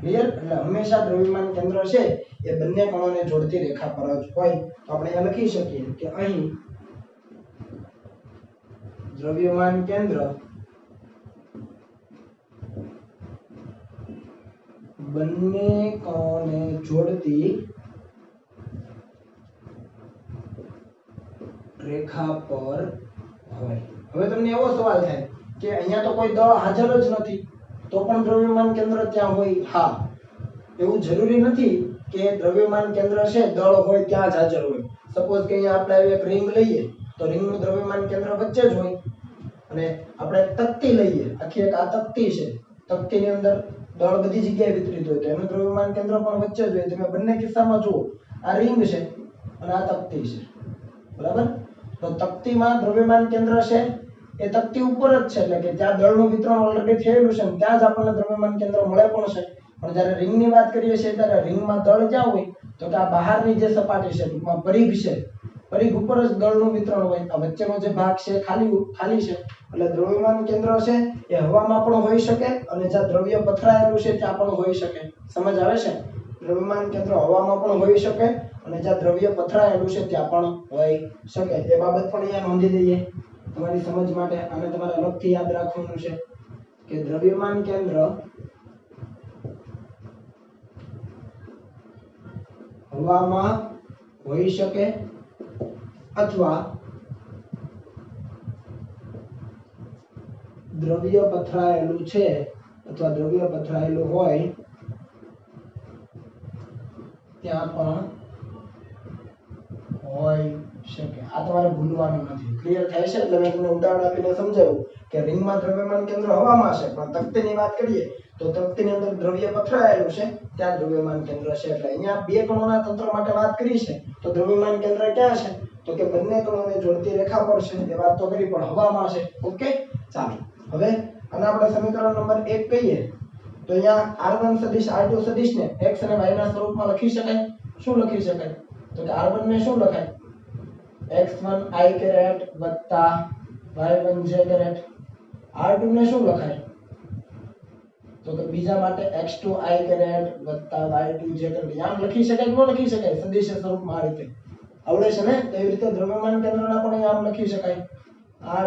ક્લિયર? એટલે હંમેશા દ્રવ્યમાન કેન્દ્ર છે એ બંને કણોને જોડતી રેખા પર જ હોય. તો આપણે અહીંયા લખી શકીએ કે અહીં દ્રવ્યમાન કેન્દ્ર બંને કણોને જોડતી રેખા પર હોય. હવે તમને એવો સવાલ થાય કે અહીંયા તો કોઈ દળ હાજર જ નથી, તો પણ દ્રવ્યમાન કેન્દ્ર ત્યાં હોય? હા, એવું જરૂરી નથી કે દ્રવ્યમાન કેન્દ્ર છે દળ હોય ત્યાં જ હાજર હોય. સપોઝ કે અહીંયા આપણે એક રિંગ લઈએ તો રિંગનું દ્રવ્યમાન કેન્દ્ર વચ્ચે જ હોય. અને આપણે તકતી લઈએ, આખી એક આ તકતી છે, તકતીની અંદર દળ બધી જગ્યાએ વિતરિત હોય તો એનું દ્રવ્યમાન કેન્દ્ર પણ વચ્ચે જ હોય. તમે બંને કિસ્સામાં જુઓ, આ રિંગ છે અને આ તકતી છે. બરાબર. તો તકતીમાં દ્રવ્યમાન કેન્દ્ર છે એ તકતી ઉપર જ છે, એટલે કે ત્યાં દળનું વિતરણ ઓલરેડી થયેલું છે, ત્યાં જ આપણને દ્રવ્યમાન કેન્દ્ર મળે પણ છે. પણ જ્યારે રિંગની વાત કરીએ છીએ ત્યારે રિંગમાં દળ ક્યાં હોય? તો કે આ બહારની જે સપાટી છે, ટૂંકમાં પરિઘ છે, પરિઘ ઉપર જ દળનું વિતરણ હોય. આ વચ્ચેનો જે ભાગ છે ખાલી છે. એટલે દ્રવ્યમાન કેન્દ્ર છે એ હવામાં પણ હોઈ શકે અને જ્યાં દ્રવ્ય પથરાયેલું છે ત્યાં પણ હોઈ શકે. સમજ આવે છે? દ્રવ્યમાન કેન્દ્ર હવામાં પણ હોઈ શકે અને જ્યાં દ્રવ્ય પથરાયેલું છે ત્યાં પણ હોઈ શકે. એ બાબત પણ અહીંયા નોંધી દઈએ તમારી સમજ માટે. આને તમારે અલગથી યાદ રાખવાનું છે કે દ્રવ્યમાન કેન્દ્ર હવામાં હોઈ શકે અથવા દ્રવ્ય પથરાયેલું છે અથવા દ્રવ્ય પથરાયેલું હોય ત્યાં પણ હોઈ શકે. આ તમારે ભૂલવાનું નથી. ક્લિયર થાય છે? એટલે મેં તમને ઉદાહરણ આપીને સમજાવ્યું કે રિંગમાં દ્રવ્યમાન કેન્દ્ર હવામાં છે, પણ તકતીની વાત કરીએ તો તકતીની અંદર દ્રવ્ય પથરાયેલું છે ત્યાં દ્રવ્યમાન કેન્દ્ર છે. એટલે અહીંયા બે કણોના તંત્ર માટે વાત કરી છે તો દ્રવ્યમાન કેન્દ્ર ક્યાં છે? તો કે બંને કણોને જોડતી રેખા પર છે. એ વાત તો કરી, પણ હવામાં છે. ઓકે, ચાલો. હવે આને આપણે સમીકરણ નંબર 1 કહીએ તો અહીંયા r1 સદિશ r2 સદિશને x અને y ના સ્વરૂપમાં લખી શકાય. શું લખી શકાય? તો કે r1 ને શું લખાય? x1 i કેરેટ વત્તા y1 j કેરેટ. r2 ને શું લખાય? તો કે બીજા માટે x2 i કેરેટ વત્તા y2 j કેરેટ. આમ લખી શકાય કે ન લખી શકાય? સદિશ સ્વરૂપમાં આ રીતે આવડે છે ને? તો એવી રીતે દ્રવ્યમાન કેન્દ્રના પણ આમ લખી શકાય.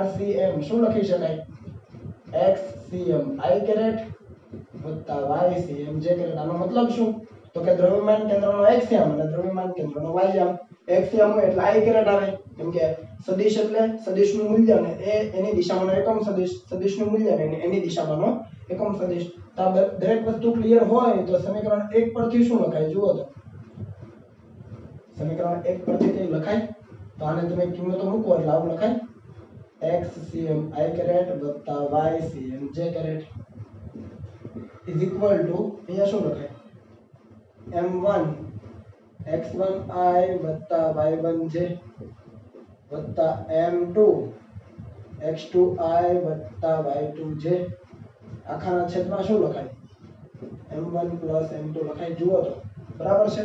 RCM શું લખી શકાય? XCM i કેરેટ વત્તા YCM j કેરેટ. આનો મતલબ શું? તો કે દ્રવ્યમાન કેન્દ્રનો x યામ અને દ્રવ્યમાન કેન્દ્રનો y યામ. x યામ હોય એટલે i કેરેટ આવે, કેમ કે સદિશ એટલે સદિશનું મૂલ્ય ને એની દિશામાંનો એકમ સદિશ, સદિશનું મૂલ્ય ને એની દિશામાંનો એકમ સદિશ. તો આ દરેક વસ્તુ ક્લિયર હોય તો સમીકરણ 1 પરથી શું લખાય? જુઓ તો સમીકરણ 1 પરથી કઈ લખાય? તો આને તમે કિંમતો મૂકો એટલે આવું લખાય XCM i કેરેટ વત્તા YCM j caret is equal to અહીંયા શું લખાય? m1 x1 i વત્તા y1 j વત્તા m2 x2 i વત્તા y2 j આખાના છેદમાં શું લખાય? m1 પ્લસ m2 લખાય. જુઓ તો બરાબર છે?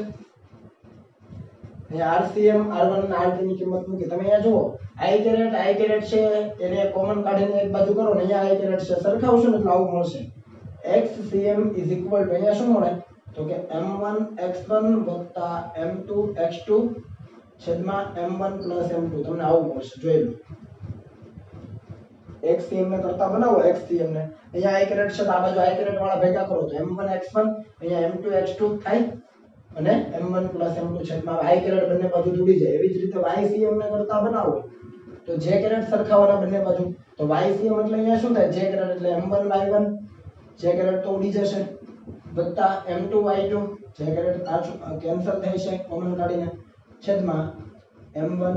અહીંયા RCM R1 અને R2 ની કિંમત મૂકી. તમે અહીંયા જુઓ i કેરેટ છે એને કોમન કાઢીને એક બાજુ કરો ને અહીંયા i કેરેટ છે, સરખાવશો ને એટલે આવું મળશે. XCM ઇઝ ઇક્વલ ટુ અહીંયા શું મળે? તો કે m1 x1 વત્તા m2 x2 છેદમાં m1 પ્લસ m2. તમને આવું મળશે. જોઈ લો. એક cm ને કરતા બનાવો x cm ને અહીંયા i કેરેટ છે તો આ બાજુ i કેરેટ વાળા ભેગા કરો તો m1 x1 અહીંયા m2 x2 થાય અને m1 m2 છેદમાં i કેરેટ બંને બાજુ ઉડી જાય એવી જ રીતે y cm ને કરતા બનાવો તો j કેરેટ સરખાવાના બંને બાજુ તો y cm એટલે અહીંયા શું થાય j કેરેટ એટલે m1 y1 j કેરેટ તો ઉડી જશે વત્તા m2 y2 j caret cancel થઈ છે કોમન કાઢીને છેદમાં m1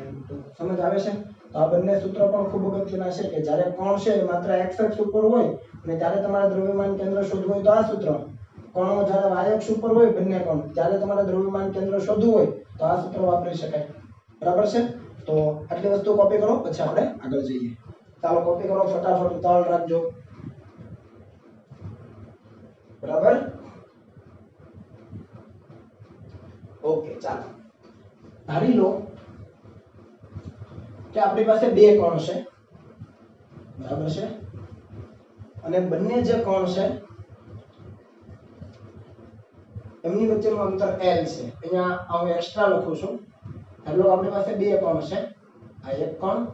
m2 સમજ આવે છે તો આ બંને સૂત્ર પણ ખૂબ અગત્યના છે કે જ્યારે કોણ છે માત્ર x અક્ષ ઉપર હોય અને ત્યારે તમારે દ્રવ્યમાન કેન્દ્ર શોધવું હોય તો આ સૂત્ર કોણો જ્યારે y અક્ષ ઉપર હોય બંને કોણ ત્યારે તમારે દ્રવ્યમાન કેન્દ્ર શોધવું હોય તો આ સૂત્ર વાપરી શકાય બરાબર છે તો આટલી વસ્તુ કોપી કરો પછી આપણે આગળ જઈએ ચાલો કોપી કરો ફટાફટ ઉતાવળ રાખજો બરાબર ઓકે ચાલો ધારી લો કે આપણી પાસે બે કોણ છે બરાબર છે અને બંને જે કોણ છે એમની વચ્ચેનું અંતર l છે અહીંયા હું એક્સ્ટ્રા લખું છું એટલે આપણી પાસે બે કોણ છે આ એક કોણ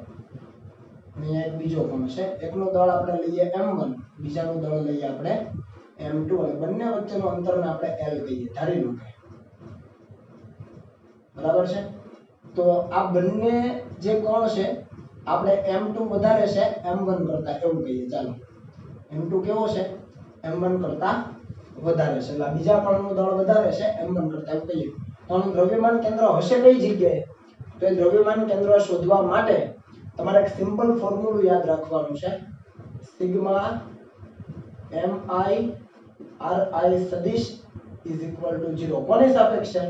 અને એક બીજો કોણ છે એકનું દળ આપણે લઈએ m1 બીજાનું દળ લઈએ આપણે m2 અને બંને વચ્ચેનું અંતરને આપણે l કહીએ ધારી લો બરાબર છે તો આ બંને જે કોણ છે આપણે m2 વધારે છે m1 કરતા એવું કહીએ ચાલો m2 કેવો છે m1 કરતા વધારે છે એટલે બીજા કોણનું દળ વધારે છે m1 કરતા એવું કહીએ તો આનું દ્રવ્યમાન કેન્દ્ર હશે કઈ જગ્યાએ તો એ દ્રવ્યમાન કેન્દ્ર શોધવા માટે તમારે એક સિમ્પલ ફોર્મ્યુલા યાદ રાખવાનું છે સિગ્મા mi ri સદિશ ઇઝ ઇક્વલ ટુ 0 કોની સાપેક્ષે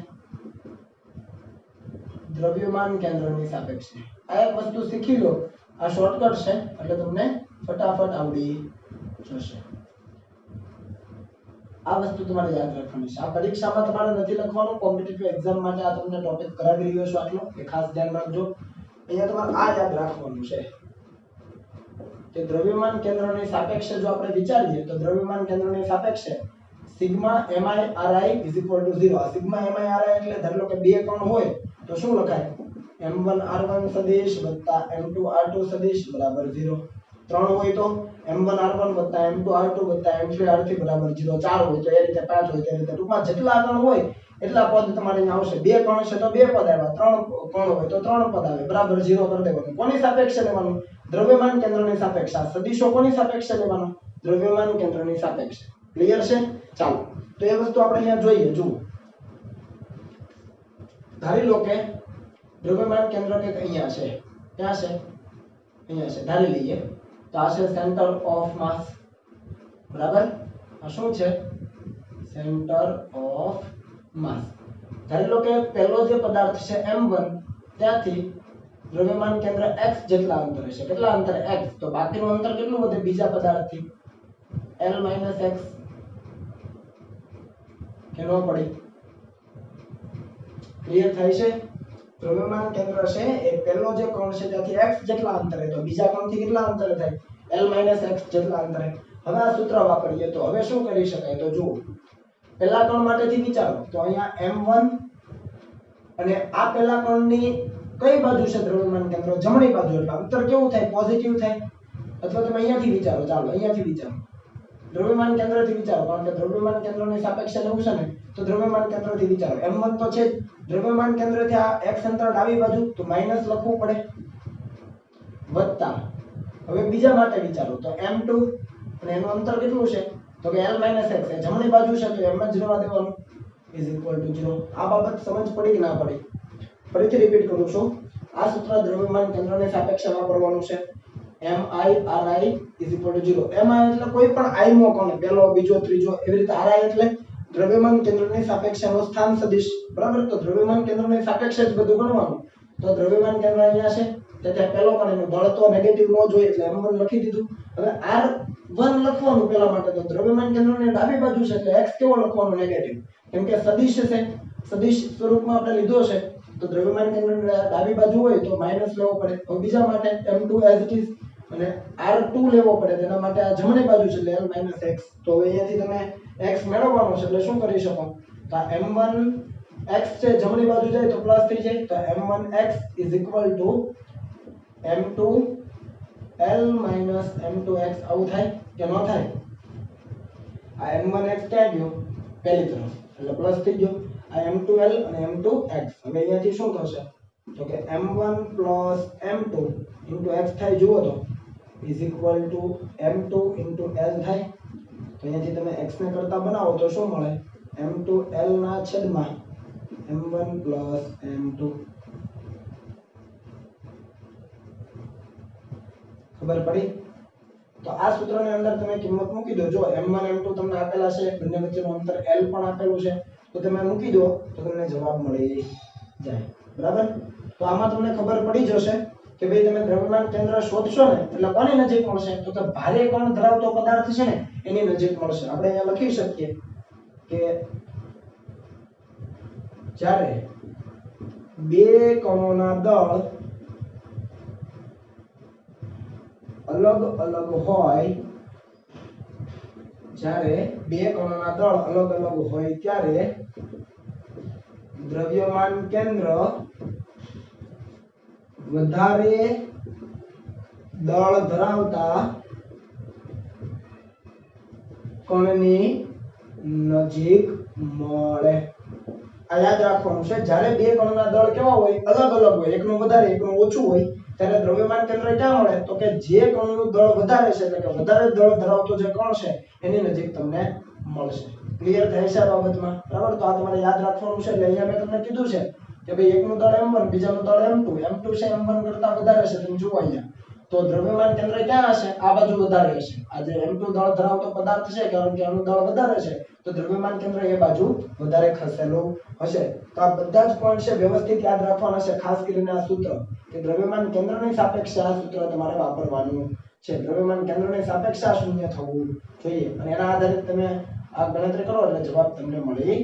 દ્રવ્યમાન કેન્દ્રની સાપેક્ષે આ એક વસ્તુ શીખી લો આ શોર્ટકટ છે એટલે તમને ફટાફટ આવડી જશે આ વસ્તુ તમારે યાદ રાખવાની છે આ પરીક્ષામાં તમારે નથી લખવાનું કોમ્પિટિટિવ એક્ઝામ માટે આ તમને ટોપિક કરાવી રહ્યો છું આટલો એ ખાસ ધ્યાન રાખજો અહીંયા તમારે આ યાદ રાખવાનું છે કે દ્રવ્યમાન કેન્દ્રની સાપેક્ષે જો આપણે વિચારીએ તો દ્રવ્યમાન કેન્દ્રની સાપેક્ષે સિગ્મા mi ri 0 આ સિગ્મા mi ri એટલે ધારો કે બે કોણ હોય તો શું લખાય m1 r1 સદિશ m2 r2 સદિશ બરાબર 0 ત્રણ હોય તો m1 r1 m2 r2 m3 r3 બરાબર 0 ચાર હોય તો એ રીતે પાંચ હોય તે રીતે ટૂંકમાં જેટલા કોણ હોય એટલા પદ તમારે અહીં આવશે બે કોણ છે તો બે પદ આવ્યા ત્રણ કોણ હોય તો ત્રણ પદ આવે બરાબર 0 કરી દેવાનું કોની સાપેક્ષે લેવાનું દ્રવ્યમાન કેન્દ્રની સાપેક્ષે સદિશો કોની સાપેક્ષે લેવાનું દ્રવ્યમાન કેન્દ્રની સાપેક્ષે ક્લિયર છે ચાલો તો એ વસ્તુ આપણે અહીંયા જોઈએ જુઓ ધારી લો કે દ્રવ્યમાન કેન્દ્ર કે અહીંયા છે ક્યાં છે અહીંયા છે ધારી લઈએ તો આ છે સેન્ટર ઓફ માસ બરાબર આ શું છે સેન્ટર ઓફ માસ ધારી લો કે પહેલો જે પદાર્થ છે m1 ત્યાંથી દ્રવ્યમાન કેન્દ્ર x જેટલા અંતરે છે કેટલા અંતરે x તો બાકીનું અંતર કેટલું વધે બીજા પદાર્થથી l - x કેનો પડી ક્લિયર થાય છે દ્રવ્યમાન કેન્દ્ર છે એ પહેલો જે કોણ છે ત્યાંથી x જેટલા અંતરે તો બીજા કોણથી કેટલા અંતરે થાય l - x જેટલા અંતરે હવે આ સૂત્ર વાપરીએ તો હવે શું કરી શકાય તો જુઓ પહેલા કોણ માટેથી વિચારો તો અહીંયા m1 અને આ પહેલા કોણની કઈ બાજુ છે દ્રવ્યમાન કેન્દ્ર જમણી બાજુ એટલે અંતર કેવું થાય પોઝિટિવ થાય અથવા તમે અહીંયાથી વિચારો ચાલો અહીંયાથી વિચારો દ્રવ્યમાન કેન્દ્રથી વિચારો કારણ કે દ્રવ્યમાન કેન્દ્રની સાપેક્ષે લેવું છે ને તો દ્રવ્યમાન કેન્દ્રથી વિચારો m1 તો છે દ્રવ્યમાન કેન્દ્રથી આ x અંતર ડાબી બાજુ તો માઈનસ લખવું પડે વત્તા હવે બીજા માટે વિચારો તો m2 અને એનું અંતર કેટલું છે તો કે l - x એ જમણી બાજુ છે તો m જ રહેવા દેવાનું ઇઝ ઇક્વલ ટુ 0 આ બાબત સમજ પડી કે ના પડી ફરીથી રિપીટ કરું છું આ સૂત્ર દ્રવ્યમાન કેન્દ્રની સાપેક્ષે વાપરવાનું છે mi ri 0 mi એટલે કોઈ પણ i મો કોણ પહેલો બીજો ત્રીજો એવી રીતે ri એટલે દ્રવ્યમાન કેન્દ્રની સાપેક્ષેનો સ્થાન સદિશ બરાબર તો દ્રવ્યમાન કેન્દ્રની સાપેક્ષે જ બધું ગણવાનું તો દ્રવ્યમાન કેન્દ્ર અહીંયા છે તેથી પહેલો પણ એનું દળ તો નેગેટિવ ન જોઈએ એટલે m1 લખી દીધું હવે r1 લખવાનું પહેલા માટે તો દ્રવ્યમાન કેન્દ્રની ડાબી બાજુ છે એટલે x કેવો લખવાનો નેગેટિવ કેમ કે સદિશ છે સદિશ સ્વરૂપમાં આપણે લીધો છે તો દ્રવ્યમાન કેન્દ્રની ડાબી બાજુ હોય તો માઈનસ લેવો પડે હવે બીજા માટે m2 as it is અને r2 લેવો પડે તેના માટે આ જમણી બાજુ છે એટલે l - x તો હવે અહીંયાથી તમે x મેળવવાનો છે એટલે શું કરી શકો તો m1 x છે જમણી બાજુ જાય તો પ્લસ થઈ જાય તો m1x m2 L minus m2x આવું થાય કે ન થાય? આ m1x ક્યાં ગયો? પહેલી તરફ એટલે પ્લસ થઈ ગયો. આ m2l અને m2x હવે અહીંયાથી શું થશે? તો કે m1 plus m2 into x થાય જુઓ તો is equal to m2 into l થાય. તો અહીંયાથી તમે x ને કરતા બનાવો તો શું મળે? m2l ના છેદમાં m1 plus m2. ખબર પડી? તો આ સૂત્રની અંદર તમે કિંમત મૂકી દો. જો m1 m2 તમને આપેલા છે, બંને વચ્ચેનું અંતર l પણ આપેલું છે, તો તમે મૂકી દો તો તમને જવાબ મળી જાય. બરાબર? તો આમાં તમને ખબર પડી જશે કે ભાઈ તમે દ્રવ્યમાન કેન્દ્ર શોધશો ને એટલે કોની નજીક મળશે? તો કે ભારે કણ ધરાવતો પદાર્થ છે ને એની નજીક મળશે. આપણે અહીંયા લખી શકીએ કે જ્યારે બે કણોના દળ અલગ અલગ હોય, જ્યારે બે કણોના દળ અલગ અલગ હોય ત્યારે દ્રવ્યમાન કેન્દ્ર વધારે દળ ધરાવતા કણની નજીક મળે. આ યાદ રાખવાનું છે. જ્યારે બે કણના દળ કેવા હોય? અલગ અલગ હોય, એકનું વધારે એકનું ઓછું હોય, ત્યારે દ્રવ્યમાન કેન્દ્ર ક્યાં મળે? તો કે જે કણનું દળ વધારે છે એટલે કે વધારે દળ ધરાવતો જે કણ છે એની નજીક તમને મળશે. ક્લિયર થાય છે આ બાબતમાં? બરાબર? તો આ તમારે યાદ રાખવાનું છે. એટલે અહીંયા મેં તમને કીધું છે કે ભાઈ એકનું દળ m1 બીજાનું દળ m2 છે m1 કરતા વધારે છે. તમે જુઓ અહીંયા તો દ્રવ્યમાન કેન્દ્ર ક્યાં હશે? આ બાજુ વધારે હશે. આ જે m2 દળ ધરાવતો પદાર્થ છે કારણ કે આનું દળ વધારે છે તો દ્રવ્યમાન કેન્દ્ર એ બાજુ વધારે ખસેલું હશે. તો આ બધા જ પોઈન્ટ છે વ્યવસ્થિત યાદ રાખવાના છે. ખાસ કરીને આ સૂત્ર કે દ્રવ્યમાન કેન્દ્રની સાપેક્ષે આ સૂત્ર તમારે વાપરવાનું છે. દ્રવ્યમાન કેન્દ્રની સાપેક્ષે શૂન્ય થવું જોઈએ અને એના આધારે તમે આ ગણતરી કરો એટલે જવાબ તમને મળી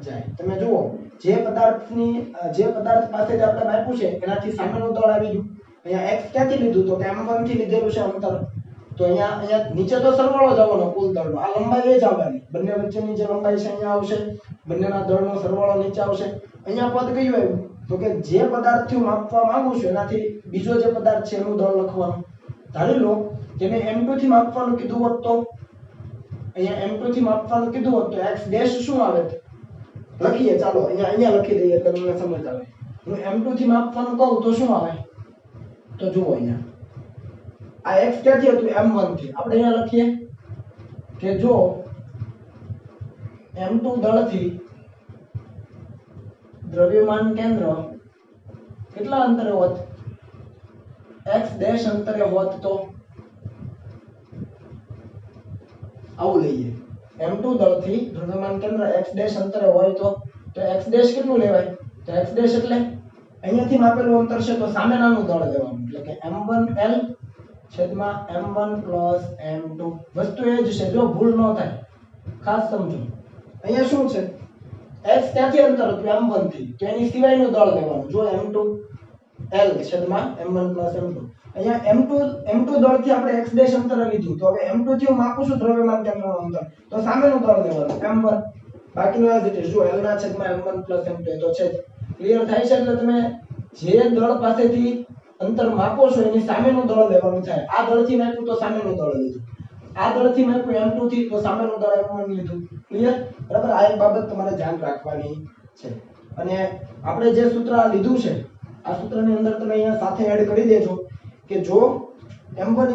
જાય. તમે જુઓ જે પદાર્થ પાસેથી આપણે માપ્યું છે એનાથી સામેનું દળ આવી ગયું. અહીંયા x ક્યાંથી લીધું? તો કે m1 થી લીધેલું છે અંતર. તો અહીંયા નીચે તો સરવાળો જ આવવાનો કુલ દળનો. આ લંબાઈ એ જ આવવાની. બંને વચ્ચેની જે લંબાઈ છે અહીંયા આવશે, બંનેના દળનો સરવાળો નીચે આવશે. અહીંયા પદ કયું આવ્યું? તો કે જે પદાર્થથી હું માપવા માંગુ છું એનાથી બીજો જે પદાર્થ છે એનું દળ લખવાનું. ધારી લો જેને m2 થી માપવાનું કીધું હોત તો અહીંયા m2 થી માપવાનું કીધું હોત તો x ડેશ શું આવે? લખીએ ચાલો અહીંયા લખી દઈએ એટલે તમને સમજ આવે. હું m2 થી માપવાનું કહું તો શું આવે? તો જુઓ અહીંયા આ x ક્યાંથી હતું? m1 થી. આપણે અહીંયા લખીએ કે જો m2 દળથી દ્રવ્યમાન કેન્દ્ર કેટલા અંતરે હોત? x ડેશ અંતરે હોત તો આવું લઈએ. m2 દળથી દ્રવ્યમાન કેન્દ્ર x ડેશ અંતરે હોય તો x ડેશ કેટલું લેવાય? તો x ડેશ એટલે અહીંયાથી માપેલું અંતર છે તો સામેનાનું દળ લેવાનું. એટલે કે m1l છેદમાં m1 plus m2. વસ્તુ એ જ છે, જો ભૂલ ન થાય ખાસ સમજો. અહીંયા શું છે? x ક્યાંથી અંતર હતું? m1 થી. તો એની સિવાયનું દળ લેવાનું. જો m2l છેદમાં m1 plus m2. અહીંયા m2 દળથી આપણે x ડેશ અંતર લીધું તો હવે m2 થી હું માપું છું દ્રવ્યમાન કેન્દ્રનું અંતર તો સામેનું દળ લેવાનું m1. બાકીનું એઝ ઇટ ઇઝ. જો l ના છેદમાં m1 plus m2 તો છે જ. ક્લિયર થાય છે? એટલે તમે જે દળ પાસેથી અંતર માપો છો એની સામેનું દળ લેવાનું થાય. આ દળથી માપ્યું તો સામેનું દળ લીધું. આ દળથી માપ્યું m2 થી તો સામેનું દળ m1 લીધું. ક્લિયર? બરાબર? આ એક બાબત તમારે ધ્યાન રાખવાની છે. અને આપણે જે સૂત્ર લીધું છે આ સૂત્રની અંદર તમે અહીંયા સાથે એડ કરી દેજો કે જો m1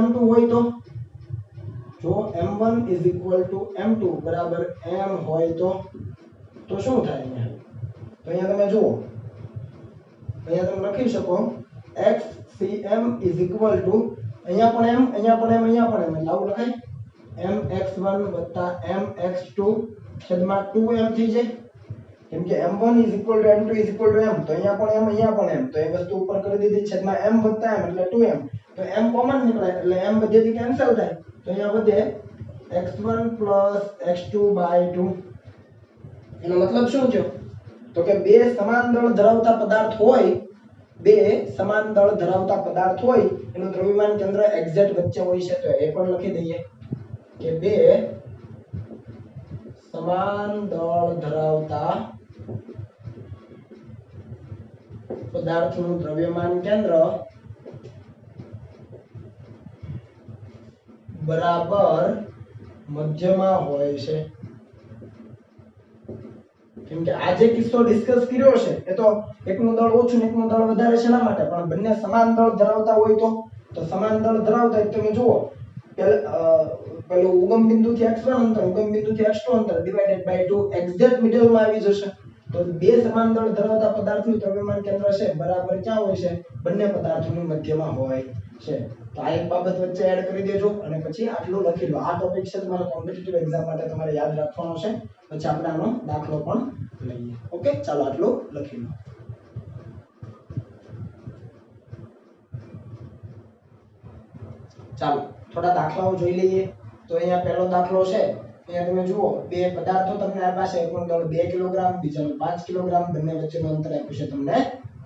m2 હોય તો જો m1 m2 બરાબર m હોય તો શું થાય? અહીંયા તો અહીંયા તમે જુઓ અહીંયા તમે લખી શકો xcm અહીંયા પણ m અહીંયા પણ m અહીંયા પણ m એટલે આવું લખાય mx1 mx2 છેદમાં 2m થઈ જાય. કેમ કે m1 m2 m તો અહીંયા પણ m અહીંયા પણ m તો એ વસ્તુ ઉપર કરી દીધી છેદમાં m m એટલે 2m. તો m કોમન નીકળે એટલે m બધેથી કેન્સલ થાય તો અહીંયા વધે x1 x2/2. એનો મતલબ શું થયો? તો કે બે સમાન દળ ધરાવતા પદાર્થ હોય એનું દ્રવ્યમાન કેન્દ્ર એક્ઝેક્ટ વચ્ચે હોય છે તો એ પણ લખી દઈએ કે બે સમાન દળ ધરાવતા પદાર્થનું દ્રવ્યમાન કેન્દ્ર બરાબર મધ્યમાં હોય છે. કેમ કે આ જે કિસ્સો ડિસ્કસ કર્યો છે એ તો એકનું દળ ઓછું ને એકનું દળ વધારે છે એના માટે, પણ બંને સમાન દળ ધરાવતા હોય તો સમાન દળ ધરાવતા હોય તમે જુઓ પેલું ઉગમ બિંદુથી x1 અંતર ઉગમ બિંદુથી x2 અંતર ડિવાઇડેડ બાય 2 એક્ઝેક્ટ મિડલમાં આવી જશે. તો બે સમાન દળ ધરાવતા પદાર્થનું દ્રવ્યમાન કેન્દ્ર છે બરાબર ક્યાં હોય છે? બંને પદાર્થોની મધ્યમાં હોય છે. તો આ એક બાબત વચ્ચે એડ કરી દેજો અને પછી આટલું લખી લો. આ ટોપિક છે તમારે કોમ્પિટિટિવ એક્ઝામ માટે તમારે યાદ રાખવાનો છે. પછી આપણે આનો દાખલો પણ લઈએ. ઓકે, ચાલો આટલું લખી લો. ચાલો થોડા દાખલાઓ જોઈ લઈએ. તો અહીંયા પહેલો દાખલો છે. અહીંયા તમે જુઓ બે પદાર્થો તમને આપ્યા છે. એકનું દળ 2 કિલોગ્રામ, બીજાનું 5 કિલોગ્રામ. બંને વચ્ચેનું અંતર આપ્યું છે તમને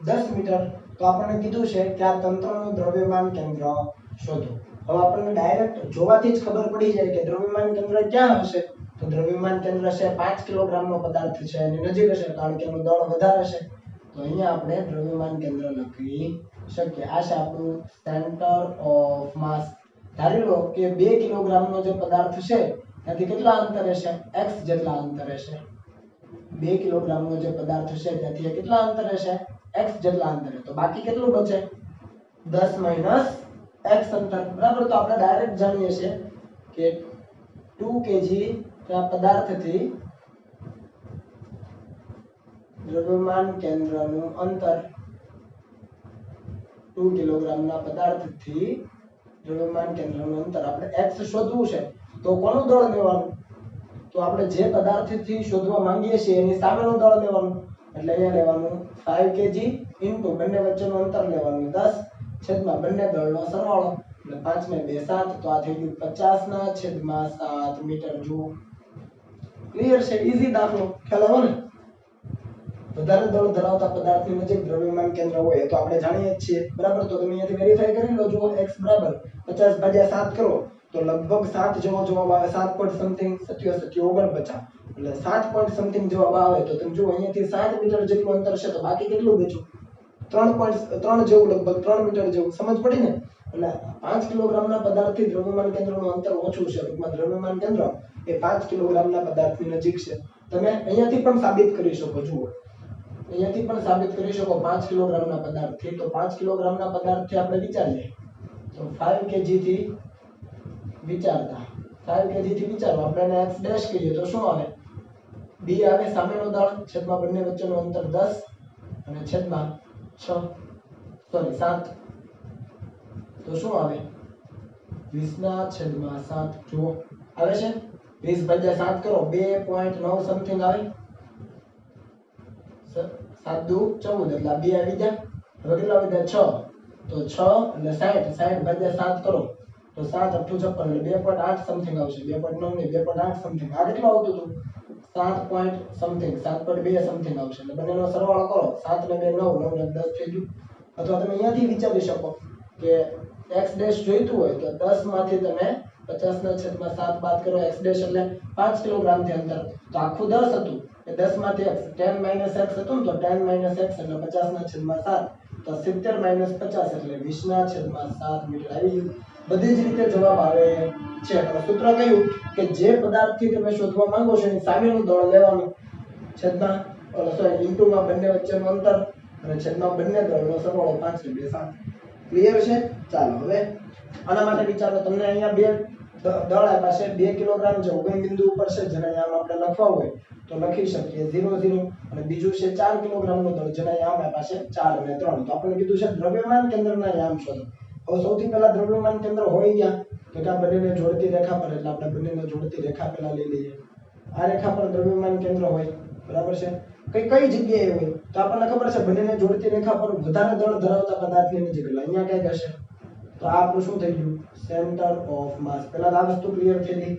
10 મીટર. તો આપણને કીધું છે કે આ તંત્રનું દ્રવ્યમાન કેન્દ્ર શોધો. હવે આપણને ડાયરેક્ટ જોવાથી જ ખબર પડી જાય કે દ્રવ્યમાન કેન્દ્ર ક્યાં હશે. તો દ્રવ્યમાન કેન્દ્ર છે 5 કિલોગ્રામનો પદાર્થ છે એની નજીક હશે કારણ કે એનું દળ વધારે છે. તો અહીંયા આપણે દ્રવ્યમાન કેન્દ્ર લખી શકીએ. આ છે આપણું સેન્ટર ઓફ માસ. ધારી લો કે 2 કિલોગ્રામનો જે પદાર્થ છે ત્યાંથી કેટલા અંતરે છે? x જેટલા અંતરે છે. 2 કિલોગ્રામનો જે પદાર્થ છે ત્યાંથી કેટલા અંતરે છે? x જેટલા અંતરે. તો બાકી કેટલું બચે? 10 - x અંતર. બરાબર. તો આપણે ડાયરેક્ટ જાણીએ છીએ કે 2 kg ના પદાર્થથી દ્રવ્યમાન કેન્દ્રનું અંતર 2 કિલોગ્રામના પદાર્થથી દ્રવ્યમાન કેન્દ્રનું અંતર આપણે x શોધવું છે. તો કોનું દળ લેવાનું? તો આપણે જે પદાર્થથી શોધવા માંગીએ છીએ એની સામેનું દળ લેવાનું. એટલે અહીંયા લેવાનું 5 kg ઇન્ટુ બંને વચ્ચેનું અંતર લેવાનું 10 છેદમાં બંને દળનો સરવાળો. એટલે 5 ને 2 7. તો આ થઈ ગયું 50/7 મીટર. જુઓ ક્લિયર છે? ઈઝી દાખલો. ખ્યાલ આવ્યો ને? વધારે દળ ધરાવતા પદાર્થની નજીક દ્રવ્યમાન કેન્દ્ર હોય તો આપણે જાણીએ જ છીએ. બરાબર. તો તમે અહીંયાથી વેરીફાઈ કરી લો. જુઓ x બરાબર 50/7 કરો તો લગભગ 7 જેવો જવાબ આવે. 7 પોઈન્ટ સમથિંગ 49. એટલે 7 પોઈન્ટ સમથિંગ જવાબ આવે. તો તમે જુઓ અહીંયાથી 7 મીટર જેટલું અંતર છે તો બાકી કેટલું બચ્યું? 3.3 જેવું, લગભગ 3 મીટર જેવું. સમજ પડી ને? એટલે 5 કિલોગ્રામના પદાર્થથી દ્રવ્યમાન કેન્દ્રનું અંતર ઓછું છે. ટૂંકમાં દ્રવ્યમાન કેન્દ્ર એ 5 કિલોગ્રામના પદાર્થની નજીક છે. તમે અહીંયાથી પણ સાબિત કરી શકો. જુઓ અહીંયાથી પણ સાબિત કરી શકો 5 કિલોગ્રામના પદાર્થથી. તો 5 કિલોગ્રામના પદાર્થથી આપણે વિચારીએ તો 5 kg થી વિચારતા 5 kg થી વિચારો આપણે એને x ડેશ કહીએ તો શું આવે? b આવે સામેનો દળ છેદમાં બંને વચ્ચેનું અંતર 10 અને છેદમાં 7. તો શું આવે? 20/7. જુઓ આવે છે 20/7 કરો 2.9 સમથિંગ આવે. 7 દુ 14 એટલે આ 2 આવી ગયા. હવે કેટલા વધ્યા? 6. તો 6 અને 60 60/7 કરો તો 7 × 8 = 56 એટલે 2.8 સમથિંગ આવશે. 2.9 નહીં 2.8 સમથિંગ. આ કેટલું આવતું હતું? 7 પોઈન્ટ સમથિંગ 7.2 સમથિંગ આવશે. એટલે બંનેનો સરવાળો કરો 7 ને 2 9 9 ને 10 થઈ ગયું. અથવા તમે અહીંયાથી વિચારી શકો કે x ડેશ જોઈતું હોય તો 10 માંથી તમે 50/7 બાદ કરો. x ડેશ એટલે 5 કિલોગ્રામથી અંતર. તો આખું 10 હતું એ 10 માંથી x 10 - x હતું ને તો 10 - x એટલે 50/7. તો 70 - 50 એટલે 20/7 મીટર આવી ગયું. બધી જ રીતે જવાબ આવે છે. પણ સૂત્ર કયું કે જે પદાર્થથી તમે શોધવા માંગો છો એની સામેનું દળ લેવાનું છેદમાં ઇન્ટુમાં બંને વચ્ચેનું અંતર અને છેદમાં બંને દળનો સરવાળો 5 ને 2 7. ક્લિયર છે? ચાલો હવે આના માટે વિચારો. તમને અહીંયા બે દળ આપ્યા છે 2 કિલોગ્રામ જે ઉગમ બિંદુ ઉપર છે જેને આમ આપણે લખવા હોય તો લખી શકીએ 0 0. અને બીજું છે 4 કિલોગ્રામનું દળ જેને આમ આપ્યા છે 4 અને 3. તો આપણે કીધું છે દ્રવ્યમાન કેન્દ્રના યામ શોધો. હવે સૌથી પહેલા દ્રવ્યમાન કેન્દ્ર હોય ક્યાં? તો કે આ બંનેને જોડતી રેખા પર. એટલે આપણે બંનેને જોડતી રેખા પહેલા લઈ લઈએ. આ રેખા પર દ્રવ્યમાન કેન્દ્ર હોય. બરાબર છે? કઈ જગ્યાએ હોય? તો આપણને ખબર છે બંનેને જોડતી રેખા પર વધારે દળ ધરાવતા પદાર્થની નજીક. એટલે અહીંયા ક્યાંક હશે. તો આ આપણું શું થઈ ગયું? સેન્ટર ઓફ માસ. પહેલા આ વસ્તુ ક્લિયર થઈ ગઈ.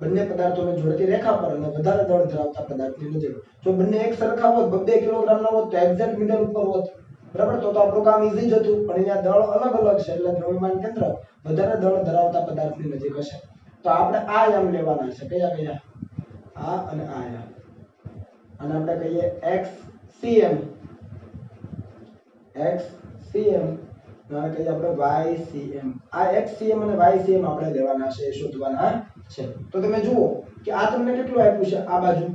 બંને પદાર્થોને જોડતી રેખા પર અને વધારે દળ ધરાવતા પદાર્થની નજીક. જો બંને એક સરખા હોત 2 કિલોગ્રામના હોત તો એક્ઝેક્ટ મિડલ ઉપર હોત. બરાબર. તો આપણું કામ ઈઝી જ હતું. પણ અહીંયા દળ અલગ અલગ છે એટલે દ્રવ્યમાન કેન્દ્ર વધારે દળ ધરાવતા પદાર્થની નજીક હશે. તો આપણે આ યામ લેવાના છે. કયા કયા? આ અને આ યામ. અને આપણે કહીએ xcm. ના કહીએ આપણે YCM. આ XCM અને YCM આપણે લેવાના છે, શોધવાના છે. તો તમે જુઓ કે આ તમને કેટલું આપ્યું છે, આ બાજુ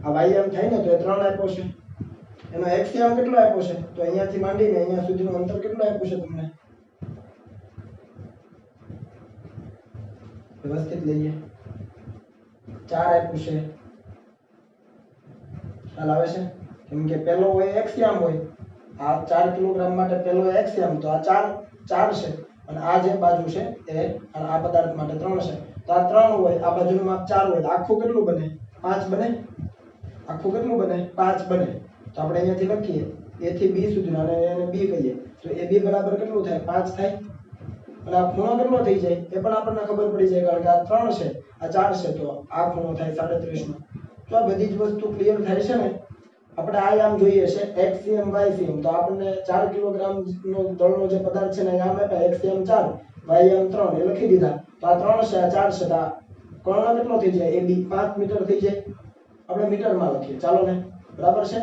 આ YM થાય ને તો એ 3 આપ્યો છે. એનો XCM કેટલો આપ્યો છે, તો અહીંયાથી માંડીને અહીંયા સુધીનું અંતર કેટલું આપ્યું છે તમને? વ્યવસ્થિત લઈએ, 4 આપ્યું છે. ખ્યાલ આવે છે? કેમ કે પેલો હોય XCM હોય, આ 4 કિલોગ્રામ માટે પેલો XCM, તો આ 4 છે અને આ જે બાજુ છે એ આ પદાર્થ માટે 3 છે. તો આ 3 હોય, આ બાજુનું માપ 4 હોય, આખું કેટલું બને? 5 બને. આખું કેટલું બને? 5 બને. તો આપણે અહીંયાથી લખીએ A થી B સુધી અને એને B કહીએ તો AB બરાબર કેટલું થાય? 5 થાય. અને આ ખૂણો કેટલો થઈ જાય એ પણ આપણને ખબર પડી જાય, કારણ કે આ 3 છે, આ 4 છે, તો આ ખૂણો થાય 37 નો. તો આ બધી જ વસ્તુ ક્લિયર થાય છે ને. આપણે આ આમ જોઈએ છે XCM YCM, તો આપણને 4 કિલોગ્રામ નો દળનો જે પદાર્થ છે ને આમ આપ્યા XCM 4 YM 3 એ લખી દીધા. તો આ 3 છે, આ 4 છે, તો આ કર્ણ કેટલો થઈ જાય? AB 5 મીટર થઈ જાય. આપણે મીટરમાં લખીએ, ચાલો ને, બરાબર છે.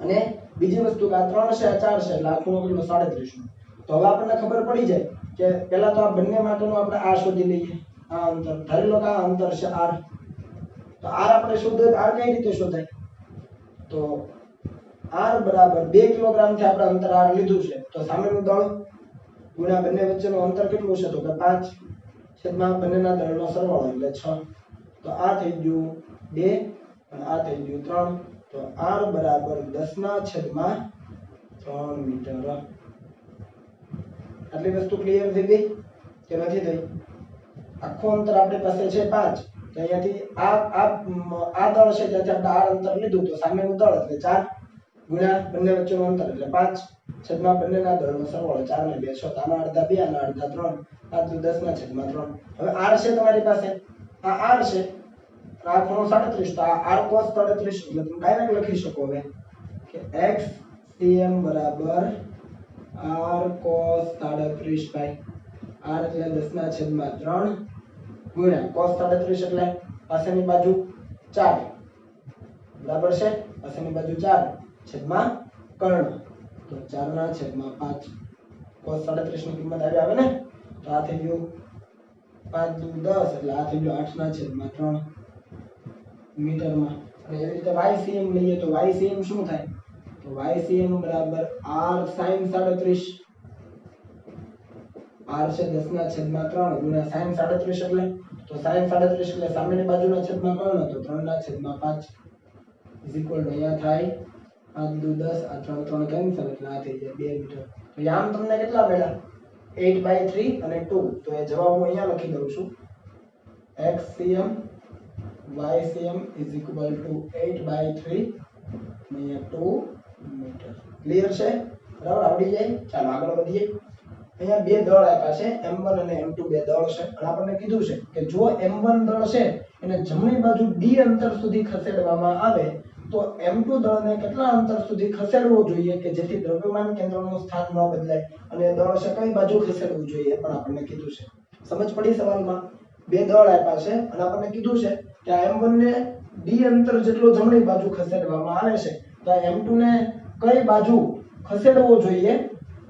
અને બીજી વસ્તુ કે આ 3 છે, આ 4 છે, એટલે આ ખૂણો કેટલો? 37 નો. તો હવે આપણને ખબર પડી જાય કે પહેલા તો આ બંને માટેનું આપણે આ શોધી લઈએ. આ અંતર ધારી લો કે આ અંતર છે r. તો r આપણે શોધો, r કઈ રીતે શોધાય? તો r બરાબર 2 કિલોગ્રામ થી આપણે અંતર r લીધું છે, તો સામેનું દળ ગુણ્યા બંને વચ્ચેનું અંતર કેટલું છે? તો કે 5 છેદમાં બંનેના દળનો સરવાળો એટલે 6. તો આ થઈ ગયું 2 અને આ થઈ ગયું 3. તો r બરાબર 10/3 મીટર. આટલી વસ્તુ ક્લિયર થઈ ગઈ કે નથી થઈ? આખું અંતર આપણી પાસે છે 5, તો અહીંયાથી આ દળ છે ત્યાંથી આપણે r અંતર લીધું, તો સામેનું દળ એટલે 4 ગુણ્યા બંને વચ્ચેનું અંતર એટલે 5 છેદમાં બંનેના દળનો સરવાળો 4 ને 2 6, આના અડધા 2 આના અડધા 3, આ તો 10/3. હવે r છે તમારી પાસે, આ r છે, આ ખૂણો 37, તો આ r cos 37, એટલે તમે ડાયરેક્ટ લખી શકો હવે કે XCM બરાબર r cos 37 બાય r એટલે 10/3 ગુણ્યા cos 37 એટલે પાછળની બાજુ 4, બરાબર છે, પાછળની બાજુ 4 છેદમાં કર્ણ, તો 4/5. cos 37 ની કિંમત આવી આવે ને, તો આ થઈ ગયું 5 દુ 10, એટલે આ થઈ ગયું 8/3 મીટરમાં. અને એવી રીતે YCM લઈએ તો YCM શું થાય? તો YCM બરાબર r sin 37, r છે 10/3 ગુણ્યા sin 37 એટલે, તો sin 37 એટલે સામેની બાજુના છેદમાં કર્ણ, તો 3/5 ઇઝ ઇક્વલ ટુ અહીંયા થાય 5 દુ 10, આ 3 3 કેન્સલ, એટલે આ થઈ જાય 2 મીટર. તો આમ તમને કેટલા મળ્યા? 8/3 અને 2. તો એ જવાબ હું અહીંયા લખી દઉં છું. XCM YCM is equal to 8/3 અને 2 મીટર. ક્લિયર છે? બરાબર, આવડી જાય. ચાલો આગળ વધીએ. અહીંયા બે દળ આપ્યા છે, M1 અને M2 બે દળ છે, અને આપણને કીધું છે કે જો M1 દળ છે એને જમણી બાજુ d અંતર સુધી ખસેડવામાં આવે તો M2 દળને કેટલા અંતર સુધી ખસેડવો જોઈએ કે જેથી દ્રવ્યમાન કેન્દ્રનું સ્થાન ન બદલાય, અને દળ છે કઈ બાજુ ખસેડવું જોઈએ એ પણ આપણને કીધું છે. સમજ પડી સવાલમાં? બે દળ આપ્યા છે અને આપણને કીધું છે કે આ M1 ને d અંતર જેટલો જમણી બાજુ ખસેડવામાં આવે છે, તો આ M2 ને કઈ બાજુ ખસેડવો જોઈએ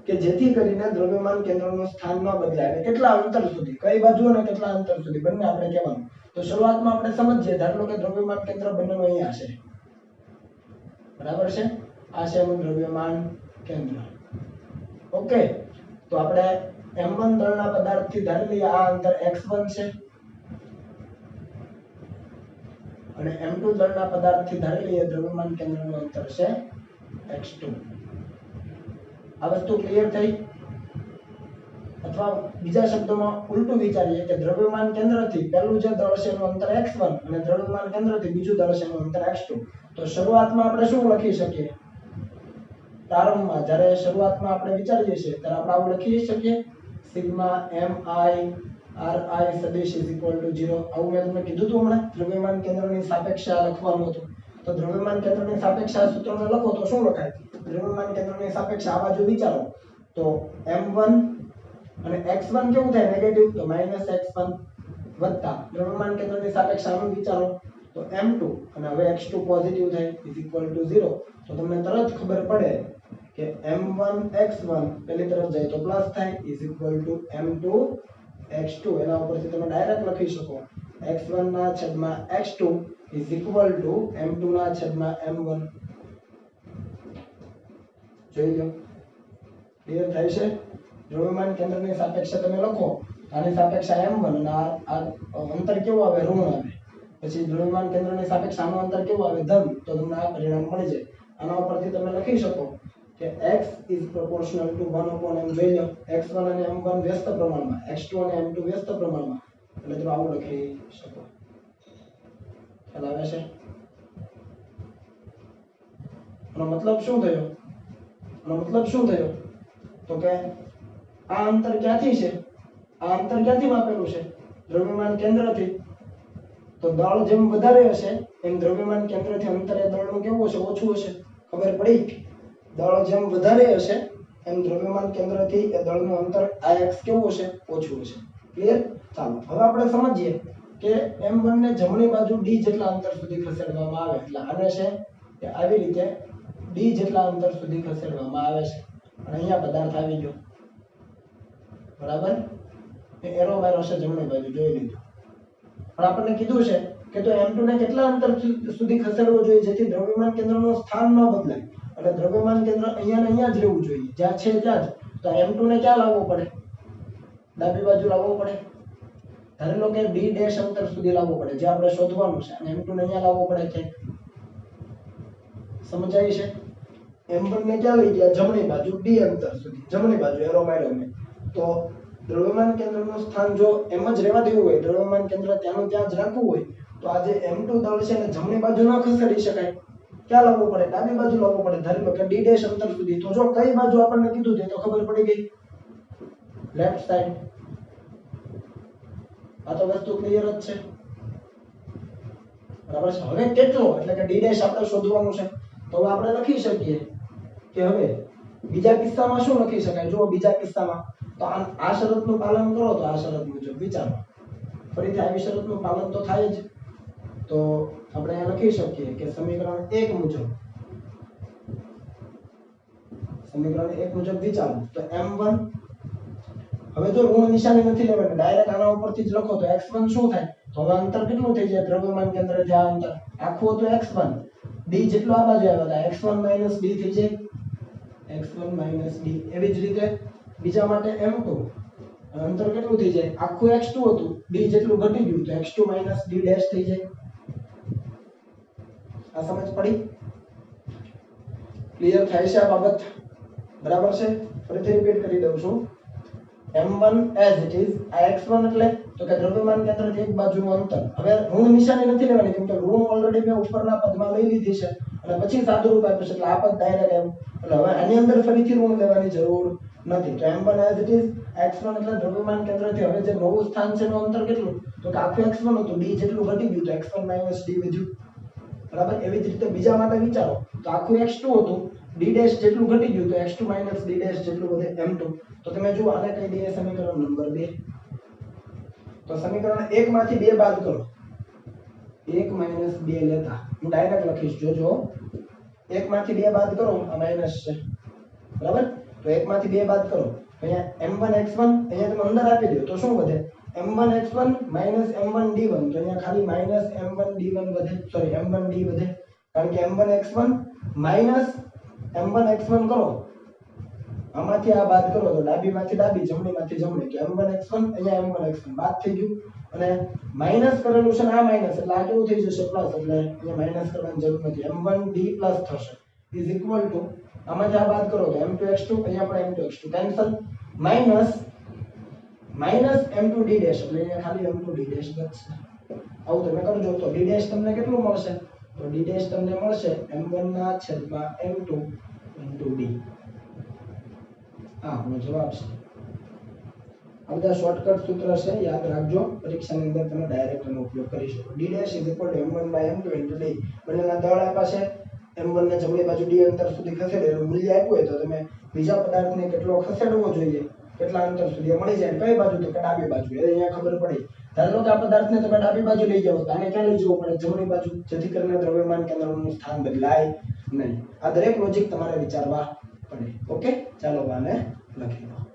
કે જેથી કરીને દ્રવ્યમાન કેન્દ્રનું સ્થાન ન બદલાય, અને કેટલા અંતર સુધી, કઈ બાજુ અને કેટલા અંતર સુધી બંને આપણે કહેવાનું. તો શરૂઆતમાં આપણે સમજીએ, ધારો કે દ્રવ્યમાન કેન્દ્ર બંનેનો અહીંયા છે, બરાબર છે, આ છે એનું દ્રવ્યમાન કેન્દ્ર. ઓકે, તો આપણે M1 દળના પદાર્થથી ધારી લઈએ આ અંતર x1 છે, અને M2 દળના પદાર્થથી ધારી લઈએ દ્રવ્યમાન કેન્દ્રનું અંતર છે x2. આ વસ્તુ ક્લિયર થઈ? અથવા બીજા શબ્દોમાં ઉલટું વિચારીએ કે દ્રવ્યમાન કેન્દ્રથી પહેલું જે દળ છે એનું અંતર x1 અને દ્રવ્યમાન કેન્દ્રથી બીજું દળ છે એનું અંતર x2. તો શરૂઆતમાં આપણે શું લખી શકીએ? પ્રારંભમાં જ્યારે શરૂઆતમાં આપણે વિચારીએ છીએ ત્યારે આપણે આવું લખી શકીએ સિગ્મા mi ri સદિશ ઇઝ ઇક્વલ ટુ 0. આવું મેં તમને કીધું હતું હમણાં, દ્રવ્યમાન કેન્દ્રની સાપેક્ષે આ લખવાનું હતું. તો દ્રવ્યમાન કેન્દ્રની સાપેક્ષે આ સૂત્રને લખો તો શું લખાય? દ્રવ્યમાન કેન્દ્રની સાપેક્ષે આ બાજુ વિચારો તો m1 અને x1 કેવું થાય? નેગેટિવ, તો -x1 વત્તા દ્રવ્યમાન કેન્દ્રની સાપેક્ષે આનું વિચારો તો m2 અને હવે x2 પોઝિટિવ થાય ઇઝ ઇક્વલ ટુ 0. તો તમને તરત ખબર પડે કે m1x1 પેલી તરફ જાય તો પ્લસ થાય ઇઝ ઇક્વલ ટુ m2x2 એના ઉપરથી તમે ડાયરેક્ટ લખી શકો x1 ના છેદમાં x2 is equal two m2 ના છેદમાં m1 જોઈ લો ક્લિયર થાય છે દ્રવ્યમાન કેન્દ્રની સાપેક્ષે તમે લખો આની સાપેક્ષે m1 અને આ અંતર કેવું આવે ઋણ આવે પછી દ્રવ્યમાન કેન્દ્રની સાપેક્ષે આનું અંતર કેવું આવે ધન તો તમને આ પરિણામ મળી જાય આના ઉપરથી તમે લખી શકો કે x is proportional to 1/m જોઈ લો x1 અને m1 વ્યસ્ત પ્રમાણમાં x2 અને m2 વ્યસ્ત પ્રમાણમાં એટલે તમે આવું લખી શકો ખ્યાલ આવે છે આનો મતલબ શું થયો તો કે આ અંતર ક્યાંથી છે આ અંતર ક્યાંથી માપેલું છે દ્રવ્યમાન કેન્દ્રથી તો દળ જેમ વધારે હશે એમ દ્રવ્યમાન કેન્દ્રથી અંતર એ દળનું કેવું હશે ઓછું હશે ખબર પડી દળ જેમ વધારે હશે એમ દ્રવ્યમાન કેન્દ્રથી એ દળનું અંતર આ x કેવું હશે ઓછું હશે ક્લિયર ચાલો હવે આપણે સમજીએ કે m1 ને જમણી બાજુ d જેટલા અંતર સુધી ખસેડવામાં આવે એટલે આને છે કે આવી રીતે d જેટલા અંતર સુધી ખસેડવામાં આવે છે અને અહીંયા પદાર્થ આવી ગયો બરાબર એ એરો માર્યો છે જમણી બાજુ જોઈ લીધું પણ આપણને કીધું છે કે તો m2 ને કેટલા અંતર સુધી ખસેડવો જોઈએ જેથી દ્રવ્યમાન કેન્દ્રનું સ્થાન ન બદલાય એટલે દ્રવ્યમાન કેન્દ્ર અહીંયા ને અહીંયા જ રહેવું જોઈએ જ્યાં છે ત્યાં જ તો m2 ને ક્યાં લાવવો પડે ડાબી બાજુ લાવવો પડે ધારી લો કે d ડેશ અંતર સુધી લાવવો પડે જે આપણે શોધવાનું છે અને m2 ને અહીંયા લાવવો પડે છે સમજાય છે m1 ને ક્યાં લઈ ગયા જમણી બાજુ d અંતર સુધી જમણી બાજુ એરો માર્યો મેં તો દ્રવ્યમાન કેન્દ્રનું સ્થાન જો એમ જ રહેવા દેવું હોય દ્રવ્યમાન કેન્દ્ર ત્યાંનું ત્યાં જ રાખવું હોય તો આ જે m2 દળ છે ને જમણી બાજુ ન ખસેડી શકાય ક્યાં લાવવું પડે ડાબી બાજુ લાવવું પડે ધારી લો કે d ડેશ અંતર સુધી તો જો કઈ બાજુ આપણને કીધું તે તો ખબર પડી ગઈ લેફ્ટ સાઈડ આ તો વસ્તુ ક્લિયર જ છે બરાબર છે હવે કેટલો એટલે કે d ડેશ આપણે શોધવાનું છે તો હવે આપણે લખી શકીએ કે હવે બીજા કિસ્સામાં શું લખી શકાય જો બીજા કિસ્સામાં તો આ શરતનું પાલન કરો તો આ શરત મુજબ વિચારો ફરીથી આવી શરતનું પાલન તો થાય જ તો આપણે અહીંયા લખી શકીએ કે સમીકરણ 1 મુજબ વિચારો તો m1 હવે જો ઋણ નિશાની નથી લેવાની ડાયરેક્ટ આના ઉપરથી જ લખો તો x1 શું થાય તો હવે અંતર કેટલું થઈ જાય દ્રવ્યમાન કેન્દ્રથી આ અંતર આખું હતું x1 d જેટલો આ બાજુ આવ્યો તો x1 - d થઈ જાય x1 - d એવી જ રીતે બીજા માટે m2 અંતર કેટલું થઈ જાય આખું x2 હતું d જેટલું ઘટી ગયું તો x2 - d ડેશ થઈ જાય આ સમજ પડી ક્લિયર થાય છે આ બાબત બરાબર છે ફરીથી રિપીટ કરી દઉં છું m1 as it is આ x1 એટલે તો કે દ્રવ્યમાન કેન્દ્રથી એક બાજુનું અંતર હવે ઋણ નિશાની નથી લેવાની કેમ કે ઋણ ઓલરેડી મેં ઉપરના પદમાં લઈ લીધી છે અને પછી સાદુરૂપ આપ્યું છે એટલે આ પદ ડાયરેક્ટ આવ્યું એટલે હવે આની અંદર ફરીથી ઋણ લેવાની જરૂર નથી તો m1 as it is x1 એટલે દ્રવ્યમાન કેન્દ્રથી હવે જે નવું સ્થાન છે એનું અંતર કેટલું તો કે આખું x1 હતું d જેટલું ઘટી ગયું તો x1 - d વધ્યું બરાબર એવી જ રીતે બીજા માટે વિચારો તો આખું x2 હતું d ડેશ જેટલું ઘટી ગયું તો x2 - d ડેશ જેટલું વધે m2 તો તમે જુઓ આને કહી દઈએ સમીકરણ નંબર 2 તો સમીકરણ 1 માંથી 2 બાદ કરો 1 - 2 લેતા હું ડાયરેક્ટ લખીશ જોજો 1 માંથી 2 બાદ કરો આ માઈનસ છે બરાબર તો 1 માંથી 2 બાદ કરો અહીંયા m1 x1 અહીંયા તમે અંદર આપી દો તો શું વધે m1 x1 - m1 d1 તો અહીંયા ખાલી -m1 d1 વધે સોરી m1 d વધે કારણ કે m1 x1 - m1 x1 કરો આમાંથી આ બાદ કરો તો ડાબીમાંથી ડાબી જમણીમાંથી જમણી તો m1 x1 અહીંયા m1 x1 બાદ થઈ ગયું અને માઈનસ કરેલું છે ને આ માઈનસ એટલે આ કેવું થઈ જશે પ્લસ એટલે અહીંયા માઈનસ કરવાની જરૂર નથી m1 d પ્લસ થશે ઇઝ ઇક્વલ ટુ આમાંથી આ બાદ કરો તો m2 x2 અહીંયા પણ m2 x2 cancel minus m2 d dash એટલે અહીંયા ખાલી m2 d ડેશ બચશે આવું તમે કરજો તો d ડેશ તમને કેટલું મળશે તો d ડેશ તમને મળશે m1 ના છેદમાં m2 d હા નો જવાબ છે આ બધા શોર્ટકટ સૂત્ર છે યાદ રાખજો પરીક્ષાની અંદર તમે ડાયરેક્ટ એનો ઉપયોગ કરી શકો d ડેશ m1/m2 d બંનેના દળ આપ્યા છે m1 ને જમણી બાજુ d અંતર સુધી ખસેડેલું મૂલ્ય આપ્યું હોય તો તમે બીજા પદાર્થને કેટલો ખસેડવો જોઈએ કેટલા અંતર સુધી મળી જાય કઈ બાજુ તો કે ડાબી બાજુ એ અહીંયા ખબર પડી ધારો કે આ પદાર્થને તમે ડાબી બાજુ લઈ જાઓ તો આને ક્યાં લઈ જવું પડે જમણી બાજુ જેથી કરીને દ્રવ્યમાન કેન્દ્રનું સ્થાન બદલાય નહીં આ દરેક લોજિક તમારે વિચારવા પડે. ઓકે, ચાલો આને લખી લો.